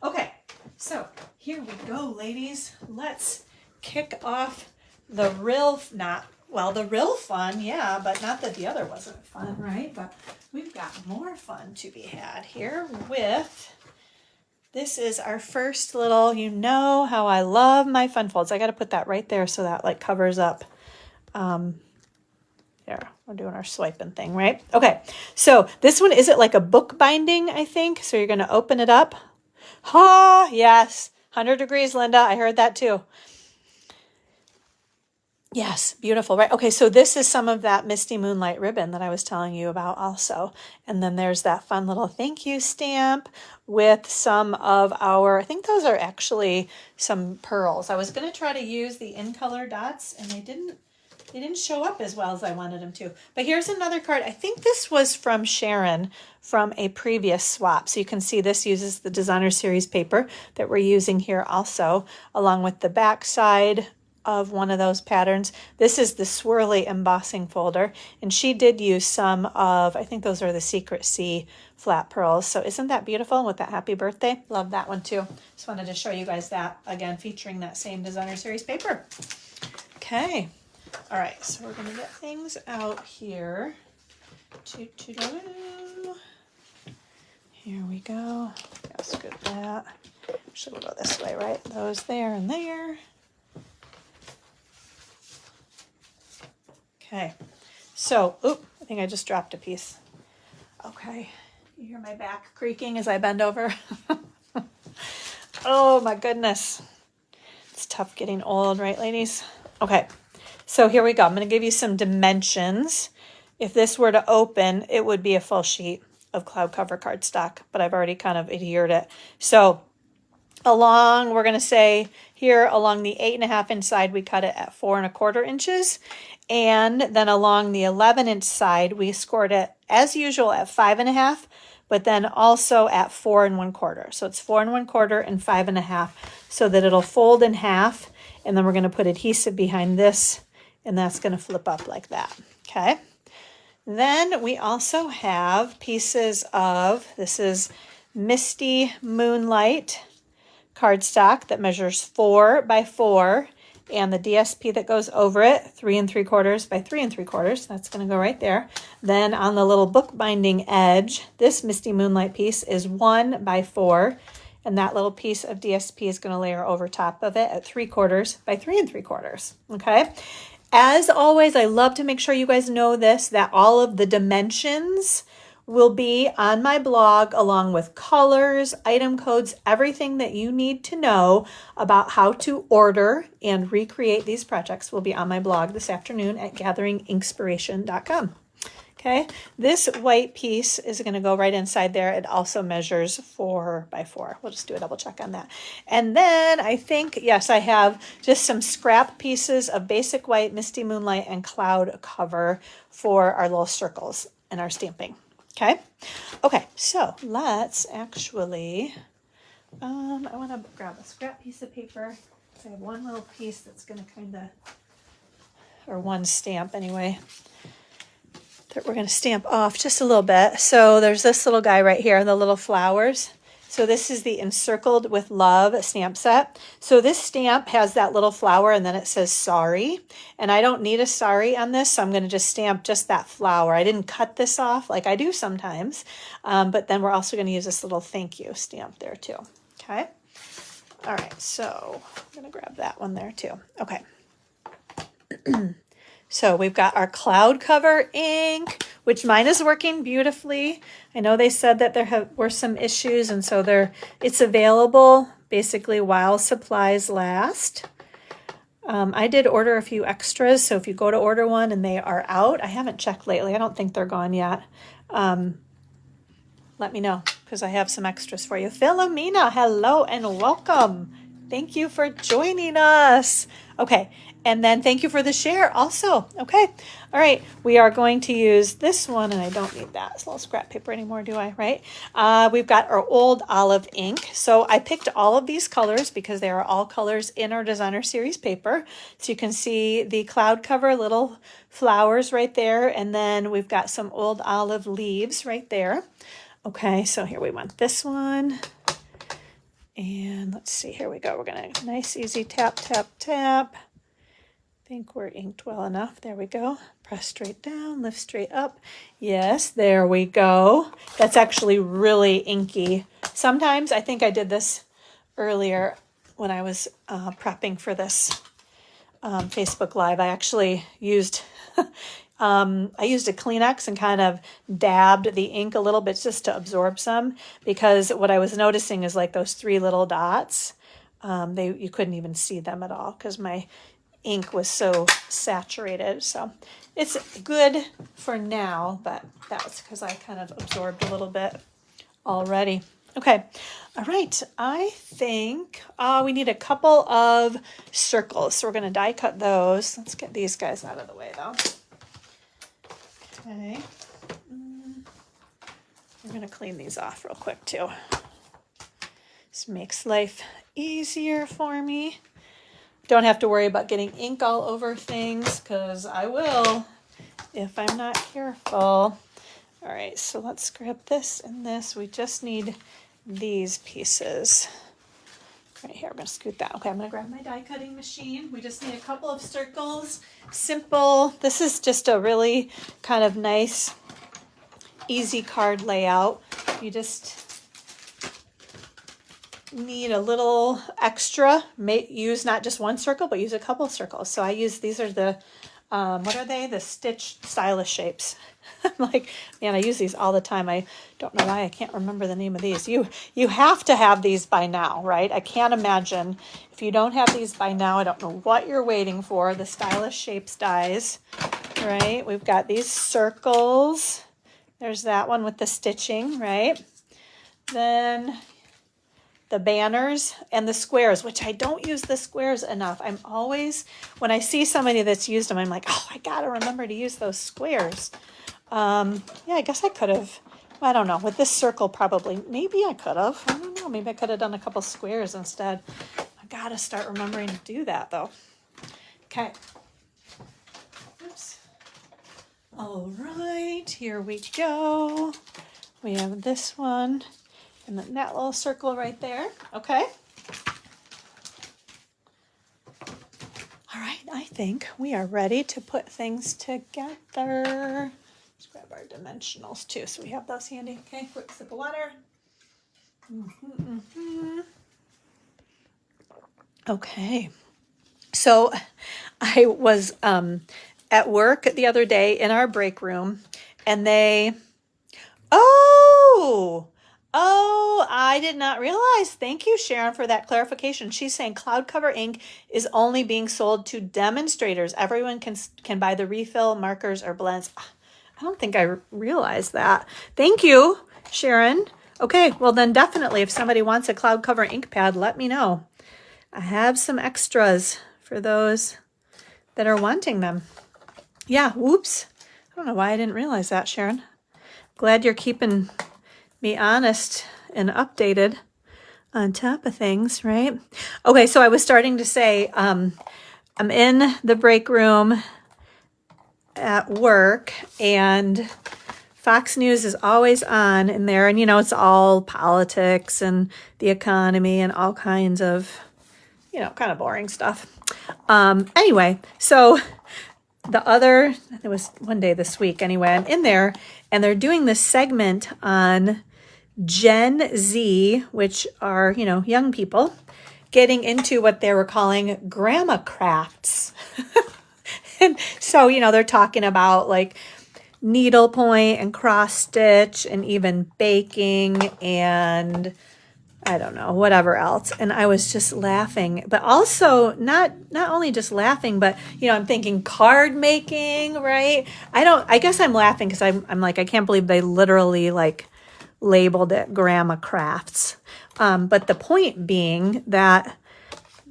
A: Okay, so here we go, ladies. Let's kick off the real fun, yeah, but not that the other wasn't fun, right? But we've got more fun to be had here with, this is our first little, you know how I love my fun folds. I got to put that right there so that like covers up, there, we're doing our swiping thing, right? Okay, so this one, is it like a book binding, I think? So you're going to open it up. Ah, yes, 100 degrees, Linda. I heard that too. Yes, beautiful, right? Okay, so this is some of that Misty Moonlight ribbon that I was telling you about also. And then there's that fun little thank you stamp with some of our, I think those are actually some pearls. I was going to try to use the in color dots and they didn't show up as well as I wanted them to. But here's another card. I think this was from Sharon from a previous swap. So you can see this uses the designer series paper that we're using here also, along with the back side of one of those patterns. This is the swirly embossing folder, and she did use some of, I think those are the Secret Sea flat pearls. So isn't that beautiful with that happy birthday? Love that one too. Just wanted to show you guys that, again, featuring that same designer series paper. Okay. All right, so we're going to get things out here. Here we go. Let's get that. Should go this way, right? Those there and there. Okay, so, I think I just dropped a piece. Okay, you hear my back creaking as I bend over? Oh my goodness. It's tough getting old, right, ladies? Okay, so here we go. I'm going to give you some dimensions. If this were to open, it would be a full sheet of cloud cover cardstock, but I've already kind of adhered it. So along, we're going to say here along the 8.5 inch side, we cut it at 4 1/4 inches. And then along the 11-inch side, we scored it as usual at 5.5, but then also at 4 1/4. So it's 4 1/4 and 5.5 so that it'll fold in half. And then we're going to put adhesive behind this, and that's going to flip up like that. Okay. Then we also have pieces of, this is Misty Moonlight cardstock that measures 4 by 4, and the DSP that goes over it, 3 3/4 by 3 3/4. That's going to go right there. Then on the little book binding edge, this Misty Moonlight piece is 1 by 4, and that little piece of DSP is going to layer over top of it at 3/4 by 3 3/4. Okay. As always, I love to make sure you guys know this, that all of the dimensions will be on my blog along with colors, item codes, everything that you need to know about how to order and recreate these projects will be on my blog this afternoon at gatheringinkspiration.com. Okay, this white piece is going to go right inside there. It also measures 4 by 4. We'll just do a double check on that. And then I think, yes, I have just some scrap pieces of basic white, Misty Moonlight, and cloud cover for our little circles and our stamping. Okay, so let's actually, I want to grab a scrap piece of paper. I have one little piece that's going to kind of, or one stamp anyway, that we're going to stamp off just a little bit. So there's this little guy right here, the little flowers. So this is the Encircled with Love stamp set. So this stamp has that little flower and then it says sorry. And I don't need a sorry on this, so I'm going to just stamp just that flower. I didn't cut this off like I do sometimes. But then we're also going to use this little thank you stamp there too. Okay. All right. So I'm going to grab that one there too. Okay. So we've got our cloud cover ink, which mine is working beautifully. I know they said that there were some issues, and so it's available basically while supplies last. I did order a few extras, so if you go to order one and they are out, I haven't checked lately. I don't think they're gone yet. let me know because I have some extras for you. Philomena, hello and welcome. Thank you for joining us. Okay, and then thank you for the share also. Okay, all right, we are going to use this one, and I don't need that little scrap paper anymore, do I, right? We've got our old olive ink. So I picked all of these colors because they are all colors in our designer series paper. So you can see the cloud cover, little flowers right there, and then we've got some old olive leaves right there. Okay, so here we want this one. And let's see, here we go. We're going to nice, easy tap, tap, tap. I think we're inked well enough. There we go. Press straight down, lift straight up. Yes, there we go. That's actually really inky. Sometimes, I think I did this earlier when I was prepping for this Facebook Live. I actually used... I used a Kleenex and kind of dabbed the ink a little bit just to absorb some, because what I was noticing is like those 3 little dots, you couldn't even see them at all because my ink was so saturated. So it's good for now, but that's because I kind of absorbed a little bit already. Okay, all right, I think we need a couple of circles, so we're going to die cut those. Let's get these guys out of the way though. Okay, we're going to clean these off real quick too. This makes life easier for me. Don't have to worry about getting ink all over things because I will if I'm not careful. All right, so let's grab this and this. We just need these pieces. Right here, I'm going to scoot that. Okay, I'm going to grab my die cutting machine. We just need a couple of circles. Simple. This is just a really kind of nice, easy card layout. You just need a little extra. Use not just one circle, but use a couple circles. So I use, these are the, what are they? The stitch stylus shapes. I'm like, man, I use these all the time. I don't know why I can't remember the name of these. You have to have these by now, right? I can't imagine if you don't have these by now. I don't know what you're waiting for. The stylus shapes dies, right? We've got these circles. There's that one with the stitching, right? Then the banners and the squares, which I don't use the squares enough. I'm always, when I see somebody that's used them, I'm like, oh, I got to remember to use those squares. Yeah, I guess I could have, I don't know, with this circle probably, maybe I could have, I don't know, maybe I could have done a couple squares instead. I got to start remembering to do that though. Okay. Oops. All right, here we go. We have this one and then that little circle right there. Okay. All right, I think we are ready to put things together. Let's grab our dimensionals too, so we have those handy. Okay, quick sip of water. Okay, so I was at work the other day in our break room, and they, oh, I did not realize. Thank you, Sharon, for that clarification. She's saying cloud cover ink is only being sold to demonstrators. Everyone can buy the refill, markers, or blends. I don't think I realized that. Thank you, Sharon. Okay, well then definitely if somebody wants a cloud cover ink pad, let me know. I have some extras for those that are wanting them. Yeah, whoops. I don't know why I didn't realize that, Sharon. Glad you're keeping me honest and updated on top of things, right? Okay, so I was starting to say, I'm in the break room at work, and Fox News is always on in there, and you know, it's all politics and the economy and all kinds of, you know, kind of boring stuff. Anyway, so it was one day this week anyway, I'm in there and they're doing this segment on Gen Z, which are, you know, young people getting into what they were calling grandma crafts. And so, you know, they're talking about like needlepoint and cross stitch and even baking and I don't know, whatever else. And I was just laughing, but also not only just laughing, but, you know, I'm thinking card making, right? I guess I'm laughing because I'm like, I can't believe they literally like labeled it Grandma Crafts. But the point being that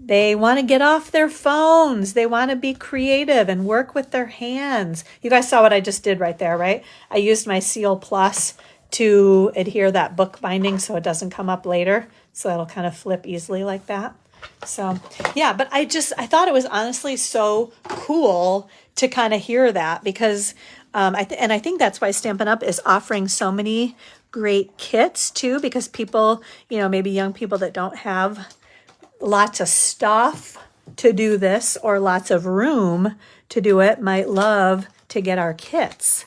A: they want to get off their phones. They want to be creative and work with their hands. You guys saw what I just did right there, right? I used my Seal Plus to adhere that book binding so it doesn't come up later. So that'll kind of flip easily like that. So yeah, but I thought it was honestly so cool to kind of hear that, because I think that's why Stampin' Up! Is offering so many great kits too, because people, maybe young people that don't have lots of stuff to do this or lots of room to do it might love to get our kits.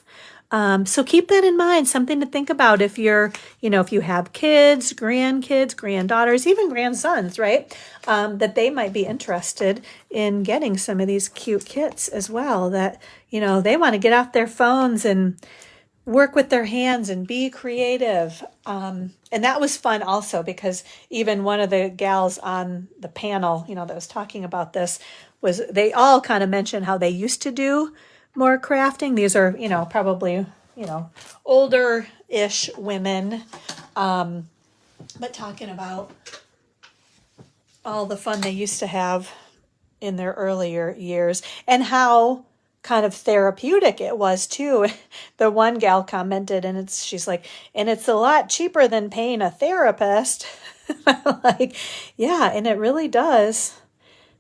A: So keep that in mind, something to think about if you're, if you have kids, grandkids, granddaughters, even grandsons, right? That they might be interested in getting some of these cute kits as well, that, they want to get off their phones and work with their hands and be creative. And that was fun also, because even one of the gals on the panel, that was talking about this, they all kind of mentioned how they used to do more crafting. These are, probably, older-ish women, but talking about all the fun they used to have in their earlier years and how kind of therapeutic it was too. The one gal commented, and she's like, and it's a lot cheaper than paying a therapist. Like, yeah, and it really does.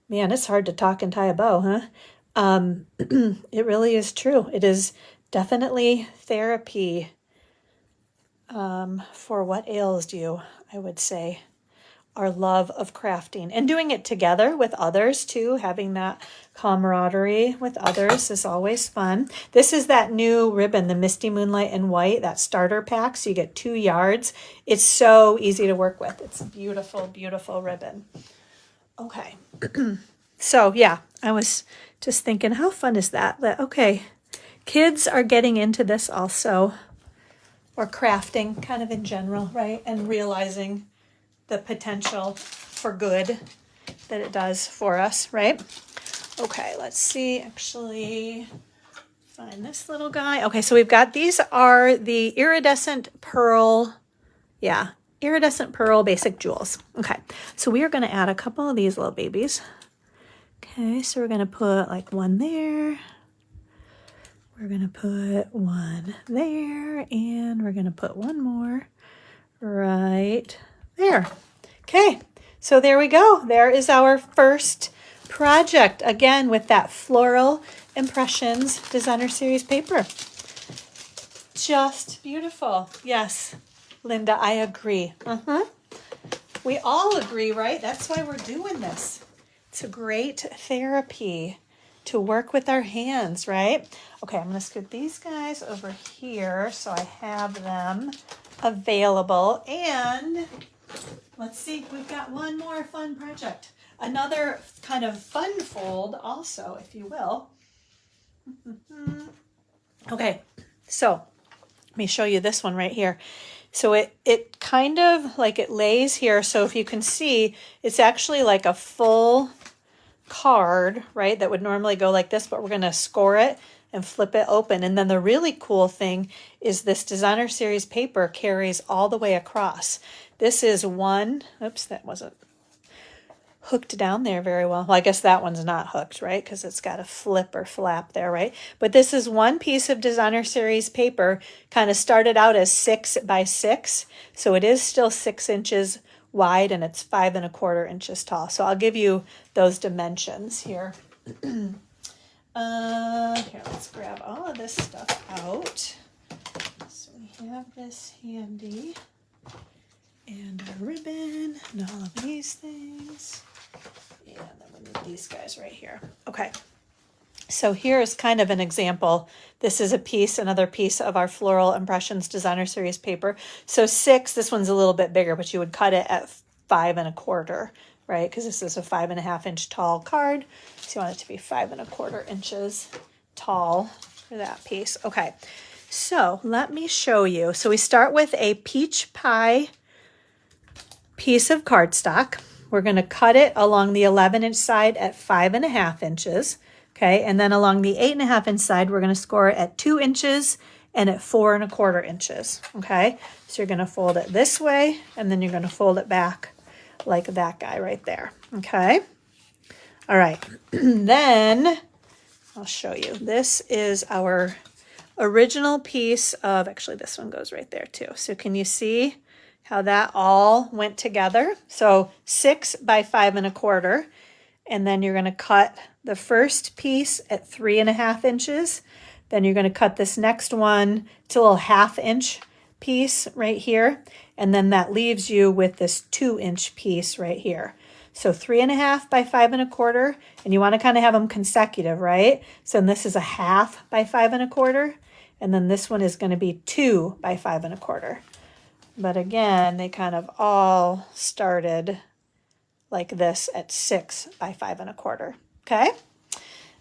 A: Man, it's hard to talk and tie a bow, huh? It really is true. It is definitely therapy for what ails you, I would say. Our love of crafting and doing it together with others too, having that camaraderie with others is always fun. This is that new ribbon, the Misty Moonlight in White, that starter pack. So you get 2 yards. It's so easy to work with. It's a beautiful, beautiful ribbon. Okay. So yeah, I was just thinking, how fun is that? That, okay, kids are getting into this also, or crafting kind of in general, right? And realizing the potential for good that it does for us, right? Okay, let's see, actually find this little guy. Okay, so we've got, these are the iridescent pearl, iridescent pearl basic jewels. Okay, so we are going to add a couple of these little babies. Okay, so we're going to put like one there. We're going to put one there, and we're going to put one more right there. Okay, so there we go. There is our first project, again with that Floral Impressions Designer Series paper. Just beautiful. Yes, Linda, I agree. We all agree, right? That's why we're doing this. It's a great therapy to work with our hands, right? Okay, I'm going to scoot these guys over here so I have them available. And let's see, we've got one more fun project. Another kind of fun fold also, if you will. Okay, so let me show you this one right here. So it kind of like it lays here. So if you can see, it's actually like a full card, right? That would normally go like this, but we're going to score it and flip it open. And then the really cool thing is this Designer Series paper carries all the way across. This is one, oops, that wasn't hooked down there very well. Well, I guess that one's not hooked, right? Because it's got a flip or flap there, right? But this is one piece of Designer Series paper, kind of started out as 6 by 6. So it is still 6 inches wide, and it's 5 1/4 inches tall. So I'll give you those dimensions here. Here, let's grab all of this stuff out. So we have this handy, and a ribbon, and all of these things. And then we need these guys right here. Okay. So here's kind of an example. This is a piece, another piece of our Floral Impressions Designer Series paper. So 6, this one's a little bit bigger, but you would cut it at 5 1/4, right? Because this is a 5 1/2 inch tall card. So you want it to be 5 1/4 inches tall for that piece. Okay, so let me show you. So we start with a peach pie piece of cardstock. We're going to cut it along the 11-inch side at 5 1/2 inches. Okay, and then along the 8 1/2 inch side, we're going to score it at 2 inches and at 4¼ inches. Okay, so you're going to fold it this way, and then you're going to fold it back like that guy right there. Okay, all right. Then I'll show you. This is our original piece of, actually this one goes right there too. So can you see how that all went together? So 6 by 5¼ and then you're going to cut the first piece at 3½ inches. Then you're going to cut this next one to a little 1/2 inch piece right here. And then that leaves you with this 2-inch piece right here. So 3½ by 5¼ and you want to kind of have them consecutive, right? So this is a 1/2 by 5¼ and then this one is going to be 2 by 5¼ But again, they kind of all started like this at 6 by 5¼ Okay.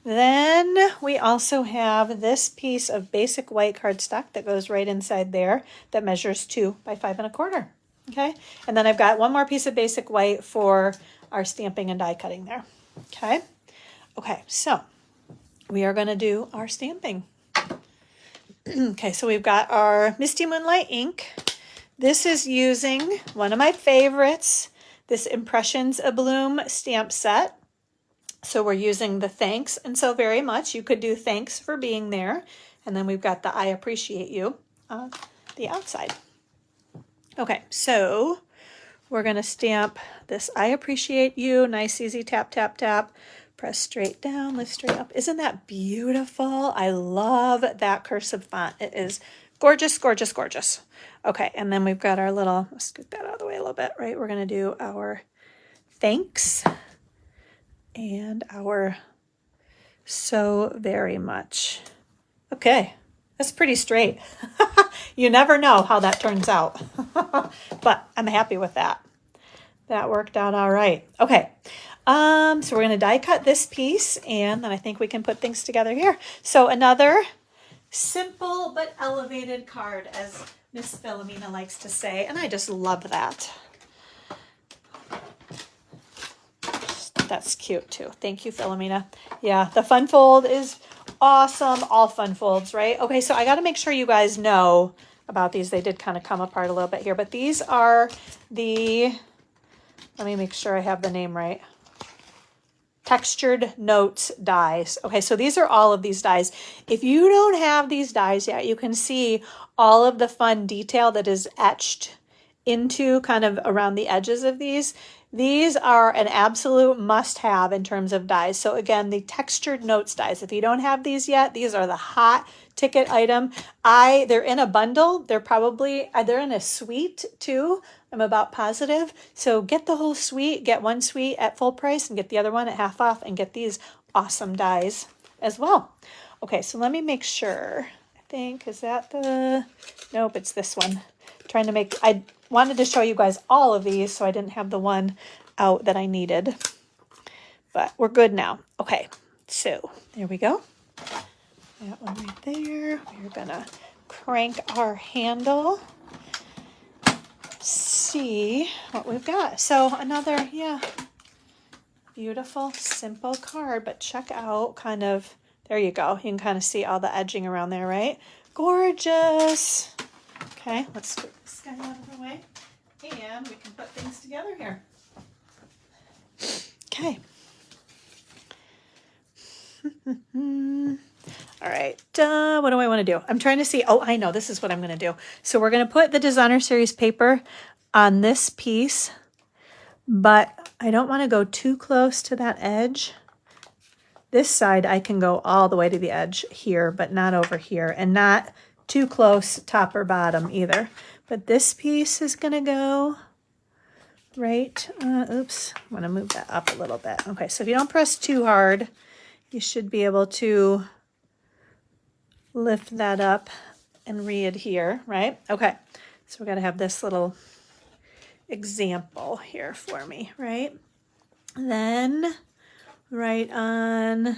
A: Then we also have this piece of basic white cardstock that goes right inside there that measures 2 by 5¼ Okay. And then I've got one more piece of basic white for our stamping and die cutting there. Okay. Okay. So we are going to do our stamping. Okay. So we've got our Misty Moonlight ink. This is using one of my favorites, this Impressions Abloom stamp set. So we're using the thanks and so very much. You could do thanks for being there. And then we've got the I appreciate you on the outside. Okay, so we're going to stamp this I appreciate you. Nice, easy tap, tap, tap. Press straight down, lift straight up. Isn't that beautiful? I love that cursive font. It is gorgeous, gorgeous, gorgeous. Okay, and then we've got our little, let's scoot that out of the way a little bit, right? We're going to do our thanks and our so very much. Okay, that's pretty straight. You never know how that turns out, but I'm happy with that. That worked out all right. Okay, so we're going to die cut this piece, and then I think we can put things together here. So another simple but elevated card, as Miss Philomena likes to say, and I just love that. That's cute too. Thank you, Philomena. Yeah, the fun fold is awesome. All fun folds, right? Okay, so I got to make sure you guys know about these. They did kind of come apart a little bit here, but these are the, let me make sure I have the name right. Textured Notes dies. Okay, so these are all of these dies. If you don't have these dies yet, you can see all of the fun detail that is etched into kind of around the edges of these. These are an absolute must-have in terms of dies. So again, the Textured Notes dies. If you don't have these yet, these are the hot ticket item. They're in a bundle. They're in a suite too. I'm about positive. So get the whole suite, get one suite at full price and get the other one at half off and get these awesome dies as well. Okay, so let me make sure. I think, is that the, nope, it's this one. I wanted to show you guys all of these, so I didn't have the one out that I needed. But we're good now. Okay, so there we go. That one right there. We're gonna crank our handle. See what we've got. So another, yeah, beautiful, simple card, but check out kind of, there you go. You can kind of see all the edging around there, right? Gorgeous. Okay, let's put this guy out of the way and we can put things together here. Okay. All right, what do I want to do? I'm trying to see, oh, I know, this is what I'm going to do. So we're going to put the Designer Series paper on this piece, but I don't want to go too close to that edge. This side, I can go all the way to the edge here, but not over here, and not too close top or bottom either. But this piece is going to go right, oops, I want to move that up a little bit. Okay, so if you don't press too hard, you should be able to lift that up and re-adhere, right? Okay, so we're going to have this little example here for me, right? Then right on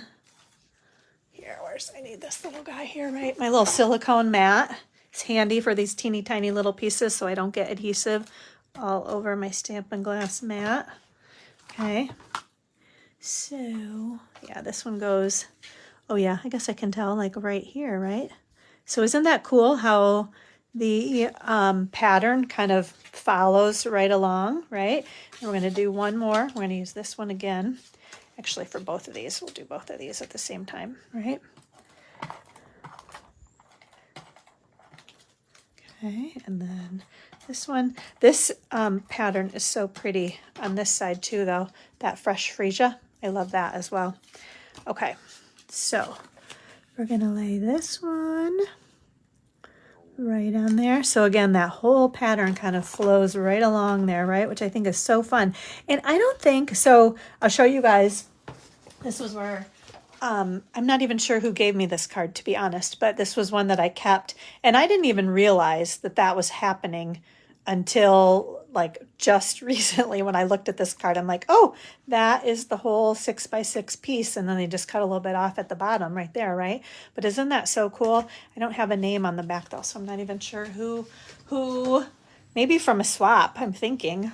A: here, I need this little guy here, right? My little silicone mat. It's handy for these teeny tiny little pieces so I don't get adhesive all over my Stampin' Glass mat. Okay, so yeah, this one goes, oh yeah, I guess I can tell like right here, right? So isn't that cool how the pattern kind of follows right along, right? And we're going to do one more. We're going to use this one again. Actually, for both of these, we'll do both of these at the same time, right? Okay, and then this one. This pattern is so pretty on this side too, though. That fresh freesia, I love that as well. Okay, so we're gonna lay this one right on there. So again, that whole pattern kind of flows right along there, right? Which I think is so fun. And I don't think, so I'll show you guys, this was where, I'm not even sure who gave me this card, to be honest, but this was one that I kept. And I didn't even realize that that was happening until like just recently when I looked at this card. I'm like, oh, that is the whole 6x6 piece. And then they just cut a little bit off at the bottom right there, right? But isn't that so cool? I don't have a name on the back though, so I'm not even sure who, maybe from a swap, I'm thinking.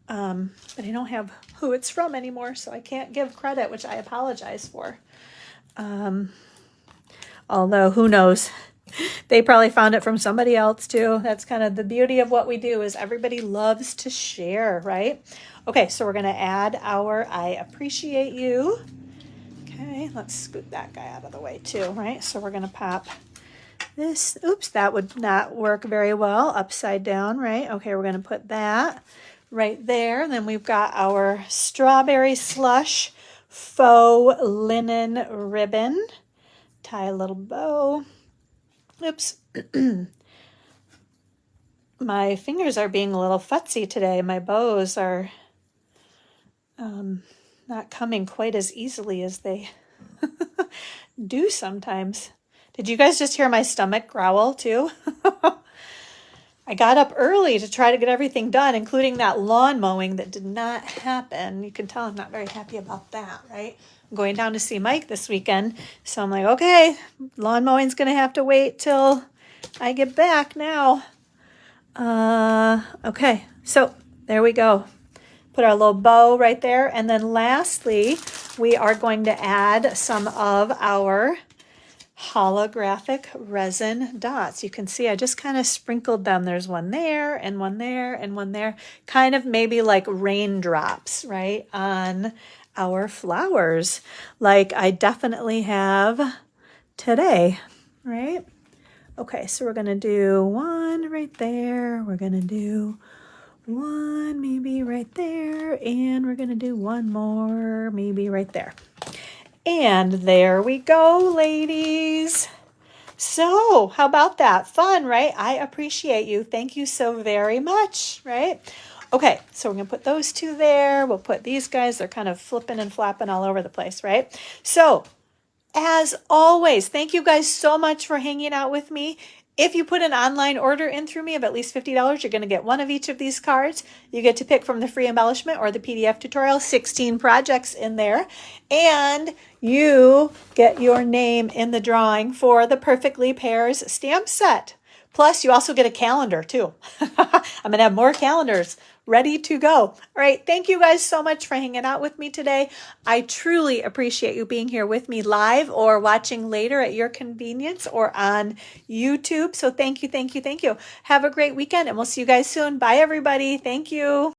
A: But I don't have who it's from anymore, so I can't give credit, which I apologize for. Although, who knows? They probably found it from somebody else too. That's kind of the beauty of what we do, is everybody loves to share, right? Okay, so we're going to add our I appreciate you. Okay, let's scoot that guy out of the way too, right? So we're going to pop this. Oops, that would not work very well upside down, right? Okay, we're going to put that right there. Then we've got our strawberry slush faux linen ribbon. Tie a little bow. Oops. My fingers are being a little futzy today. My bows are not coming quite as easily as they do sometimes. Did you guys just hear my stomach growl too? I got up early to try to get everything done, including that lawn mowing that did not happen. You can tell I'm not very happy about that, right? I'm going down to see Mike this weekend. So I'm like, okay, lawn mowing's going to have to wait till I get back now. Okay, so there we go. Put our little bow right there. And then lastly, we are going to add some of our holographic resin dots. You can see I just kind of sprinkled them. There's one there and one there and one there, kind of maybe like raindrops, right, on our flowers, like I definitely have today, right? Okay, so we're going to do one right there. We're going to do one maybe right there, and we're going to do one more maybe right there. And there we go, ladies. So how about that? Fun, right? I appreciate you. Thank you so very much, right? Okay, so we're going to put those two there. We'll put these guys. They're kind of flipping and flapping all over the place, right? So as always, thank you guys so much for hanging out with me. If you put an online order in through me of at least $50, you're going to get one of each of these cards. You get to pick from the free embellishment or the PDF tutorial, 16 projects in there. And you get your name in the drawing for the Perfectly Pairs stamp set. Plus, you also get a calendar too. I'm going to have more calendars ready to go. All right. Thank you guys so much for hanging out with me today. I truly appreciate you being here with me live or watching later at your convenience or on YouTube. So thank you, thank you, thank you. Have a great weekend and we'll see you guys soon. Bye, everybody. Thank you.